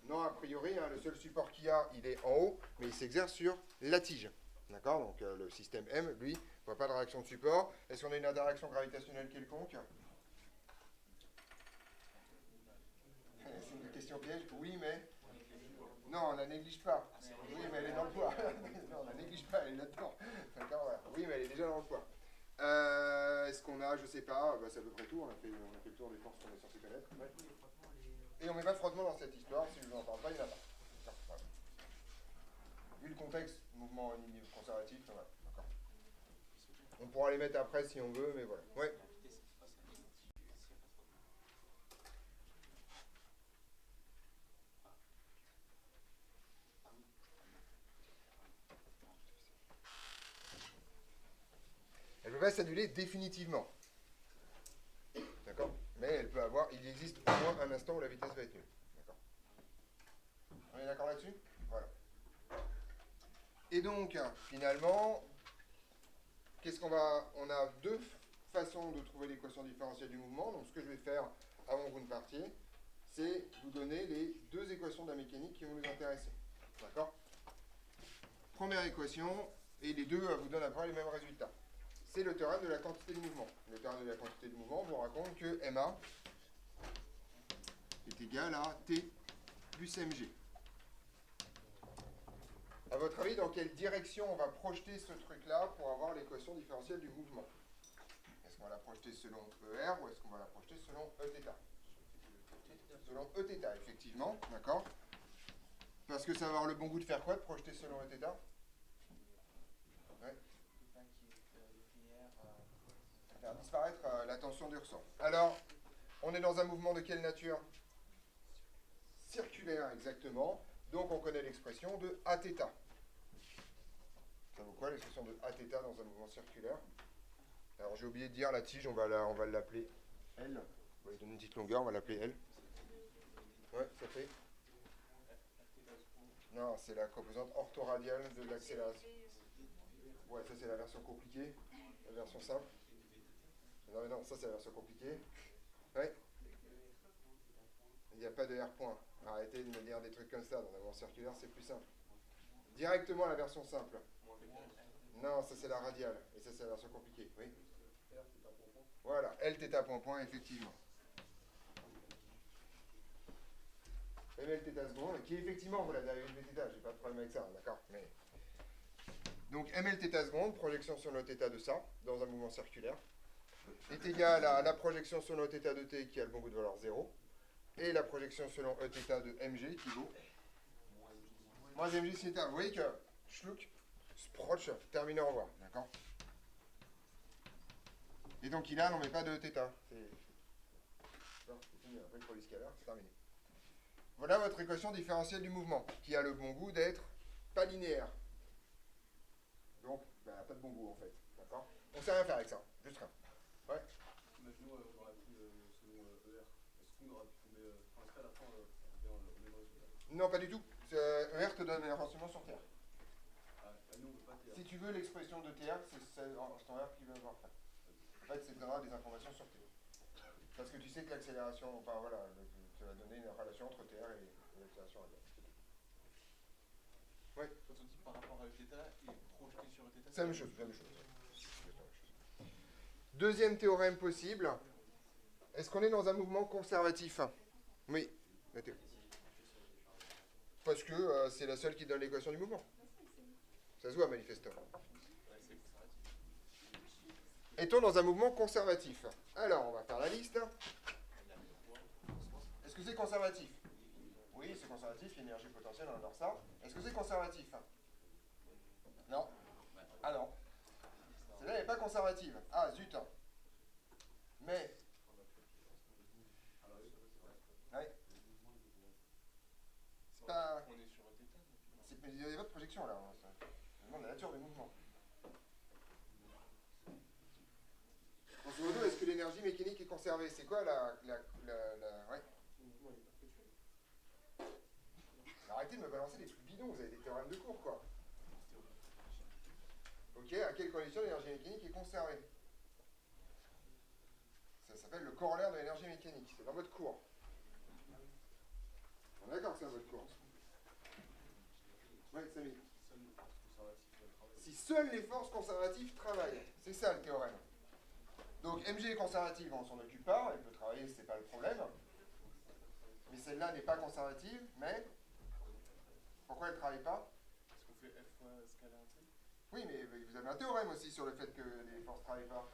Non, a priori, hein, le seul support qu'il y a, il est en haut, mais il s'exerce sur la tige. D'accord? Donc le système M, lui, ne voit pas de réaction de support. Est-ce qu'on a une interaction gravitationnelle quelconque? C'est une question piège. Oui, mais... Non, on la néglige pas. Oui, mais elle est dans le poids. Non, on la néglige pas, elle est là-dedans. D'accord, voilà. Oui, mais elle est déjà dans le poids. Est-ce qu'on a, je sais pas, bah, c'est à peu près tout. On a fait le tour des forces qu'on est censé connaître. Ouais. Et on met pas de frottement dans cette histoire. Si je vous en parle pas, il n'y en a pas. Voilà. Vu le contexte, mouvement conservatif, voilà. D'accord. On pourra les mettre après si on veut, mais voilà. Ouais. Elle ne peut pas s'annuler définitivement. D'accord? Mais elle peut avoir, il existe au moins un instant où la vitesse va être nulle. D'accord? On est d'accord là-dessus? Voilà. Et donc, finalement, qu'est-ce qu'on va... On a deux façons de trouver l'équation différentielle du mouvement. Donc, ce que je vais faire avant que vous ne partiez, c'est vous donner les deux équations de la mécanique qui vont nous intéresser. D'accord? Première équation, Et les deux vous donnent à peu près les mêmes résultats. C'est le théorème de la quantité de mouvement. Le théorème de la quantité de mouvement vous raconte que MA est égal à T plus MG. À votre avis, dans quelle direction on va projeter ce truc-là pour avoir l'équation différentielle du mouvement? Est-ce qu'on va la projeter selon ER ou est-ce qu'on va la projeter selon Eθ? Selon Eθ, effectivement, d'accord. Parce que ça va avoir le bon goût de faire quoi, de projeter selon Eθ? Ouais. Faire disparaître la tension du ressort. Alors, on est dans un mouvement de quelle nature? Circulaire, exactement. Donc, on connaît l'expression de Aθ. Ça vaut quoi, l'expression de Aθ dans un mouvement circulaire? Alors, j'ai oublié de dire la tige, on va l'appeler L. On va lui donner une petite longueur, on va l'appeler L. Ouais, ça fait? Non, c'est la composante orthoradiale de l'accélération. Ouais, ça c'est la version compliquée. La version simple. Non, mais non, ça c'est la version compliquée. Ouais. Il n'y a pas de R point. Arrêtez de me dire des trucs comme ça. Dans un mouvement circulaire, c'est plus simple. Directement la version simple. Non, ça c'est la radiale. Et ça c'est la version compliquée. Oui. Voilà, Lθ point point, effectivement. ML θ seconde, qui effectivement, vous la dérivée de θ, j'ai pas de problème avec ça, d'accord. Mais... Donc ML θ seconde, projection sur le θ de ça, dans un mouvement circulaire, est égal à la projection selon Eθ de t qui a le bon goût de valeur 0, et la projection selon Eθ de mg qui vaut moins mg sin θ. Vous voyez que schluck, sproch, terminé au revoir, d'accord. Et donc il a, on met pas de θ. C'est fini, après pour les scalaires, c'est terminé. Voilà votre équation différentielle du mouvement, qui a le bon goût d'être pas linéaire. Donc, pas de bon goût en fait. D'accord? On ne sait rien faire avec ça, juste rien. Ouais. Imaginons qu'on aurait pris selon ER. Est-ce qu'on aurait pu tomber. Enfin, est-ce qu'à la fin, on revient au même résultat? Non, pas du tout. ER te donne les renseignements sur TR. Ah, nous, on ne veut pas TR. Si tu veux l'expression de TR, c'est ton R qui va avoir fait. En fait, ça te donnera des informations sur T. Parce que tu sais que l'accélération, enfin voilà, tu vas donner une relation entre TR et l'accélération radiale. Oui. Quand on dit par rapport à Eθ et projeté sur Eθ, C'est la même chose, Deuxième théorème possible. Est-ce qu'on est dans un mouvement conservatif? Oui. Parce que c'est la seule qui donne l'équation du mouvement. Ça se voit manifestement. Est-on dans un mouvement conservatif? Alors, on va faire la liste. Est-ce que c'est conservatif? Oui, c'est conservatif, énergie potentielle, on adore ça. Est-ce que c'est conservatif? Non. Ah non. Celle-là n'est pas conservative. Ah, zut. Mais... Ouais. C'est pas... on est sur Eθ. Il n'y a pas de projection là. Je demande la nature du mouvement. Grosso modo, est-ce que l'énergie mécanique est conservée? C'est quoi la... Ouais. Arrêtez de me balancer des trucs bidons, vous avez des théorèmes de cours, quoi. Ok, à quelles conditions l'énergie mécanique est conservée? Ça s'appelle le corollaire de l'énergie mécanique. C'est dans votre cours. On est d'accord que c'est dans votre cours. Oui, Samy. Si seules les forces conservatives travaillent. C'est ça le théorème. Donc Mg est conservative, on s'en occupe pas, elle peut travailler, c'est pas le problème. Mais celle-là n'est pas conservative, mais... Pourquoi elle ne travaille pas? Parce qu'on fait F fois scalaire T. Oui, mais vous avez un théorème aussi sur le fait que les forces ne travaillent pas.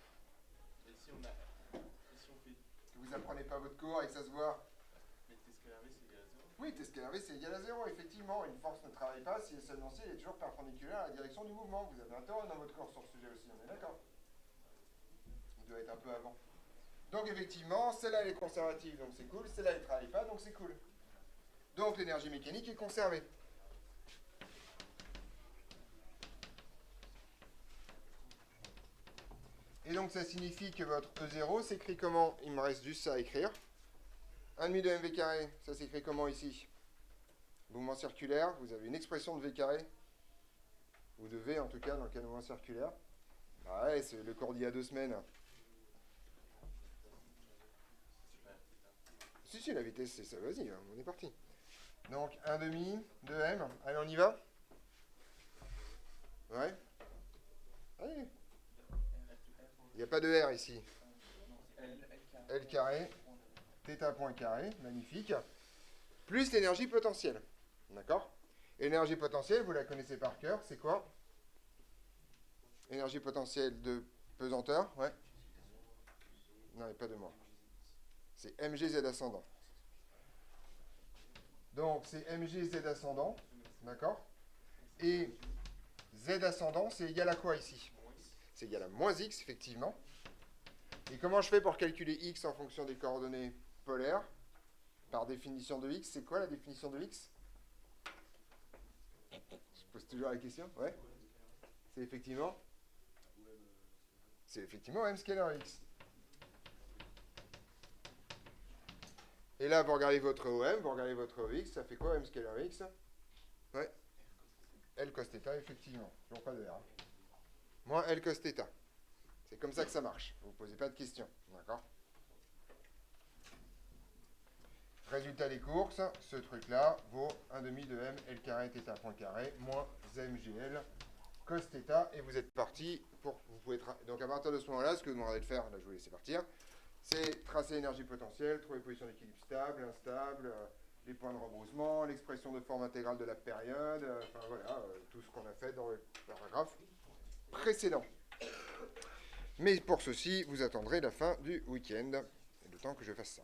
Et si on fait Que vous apprenez pas votre cours et que ça se voit. mais T scalaire V c'est égal à 0. Oui, T scalaire V c'est égal à 0, effectivement. Une force ne travaille pas si seulement si elle est toujours perpendiculaire à la direction du mouvement. Vous avez un théorème dans votre cours sur ce sujet aussi, on est d'accord? Il doit être un peu avant. Donc effectivement, celle-là elle est conservative, donc c'est cool. Celle-là elle ne travaille pas, donc c'est cool. Donc l'énergie mécanique est conservée. Et donc ça signifie que votre E0 s'écrit comment? Il me reste juste ça à écrire. 1,5 de mv carré, ça s'écrit comment ici? Mouvement circulaire, vous avez une expression de v carré, ou de v en tout cas dans le cas de mouvement circulaire. Ah ouais, c'est le cours d'il y a 2 semaines. Si, la vitesse c'est ça, vas-y, on est parti. Donc 1,5 de m, allez on y va? Ouais. pas de R ici. L L carré, θ point carré, magnifique. Plus l'énergie potentielle. D'accord? Énergie potentielle, vous la connaissez par cœur, c'est quoi? Énergie potentielle de pesanteur, ouais. Non, il n'y a pas de moins. C'est mgz ascendant. Donc, c'est mgz ascendant, d'accord? Et z ascendant, c'est égal à quoi ici? C'est égal à moins x, effectivement. Et comment je fais pour calculer x en fonction des coordonnées polaires? Par définition de x, c'est quoi la définition de x? Je pose toujours la question, ouais. C'est effectivement m scalar x. Et là, vous regardez votre OM, vous regardez votre OX, ça fait quoi m scalar x? Ouais. L cos θ, effectivement. Toujours pas de R. Moins L cos θ. C'est comme ça que ça marche. Vous ne posez pas de questions. D'accord? Résultat des courses, ce truc-là vaut 1/2 de m L carré θ point carré moins mgl cos θ. Et vous êtes parti pour... Vous pouvez donc à partir de ce moment-là, ce que vous demandez de faire, là je vous laisse partir, c'est tracer l'énergie potentielle, trouver les positions d'équilibre stable, instable, les points de rebroussement, l'expression de forme intégrale de la période, enfin voilà, tout ce qu'on a fait dans le paragraphe précédent. Mais pour ceci, vous attendrez la fin du week-end, le temps que je fasse ça.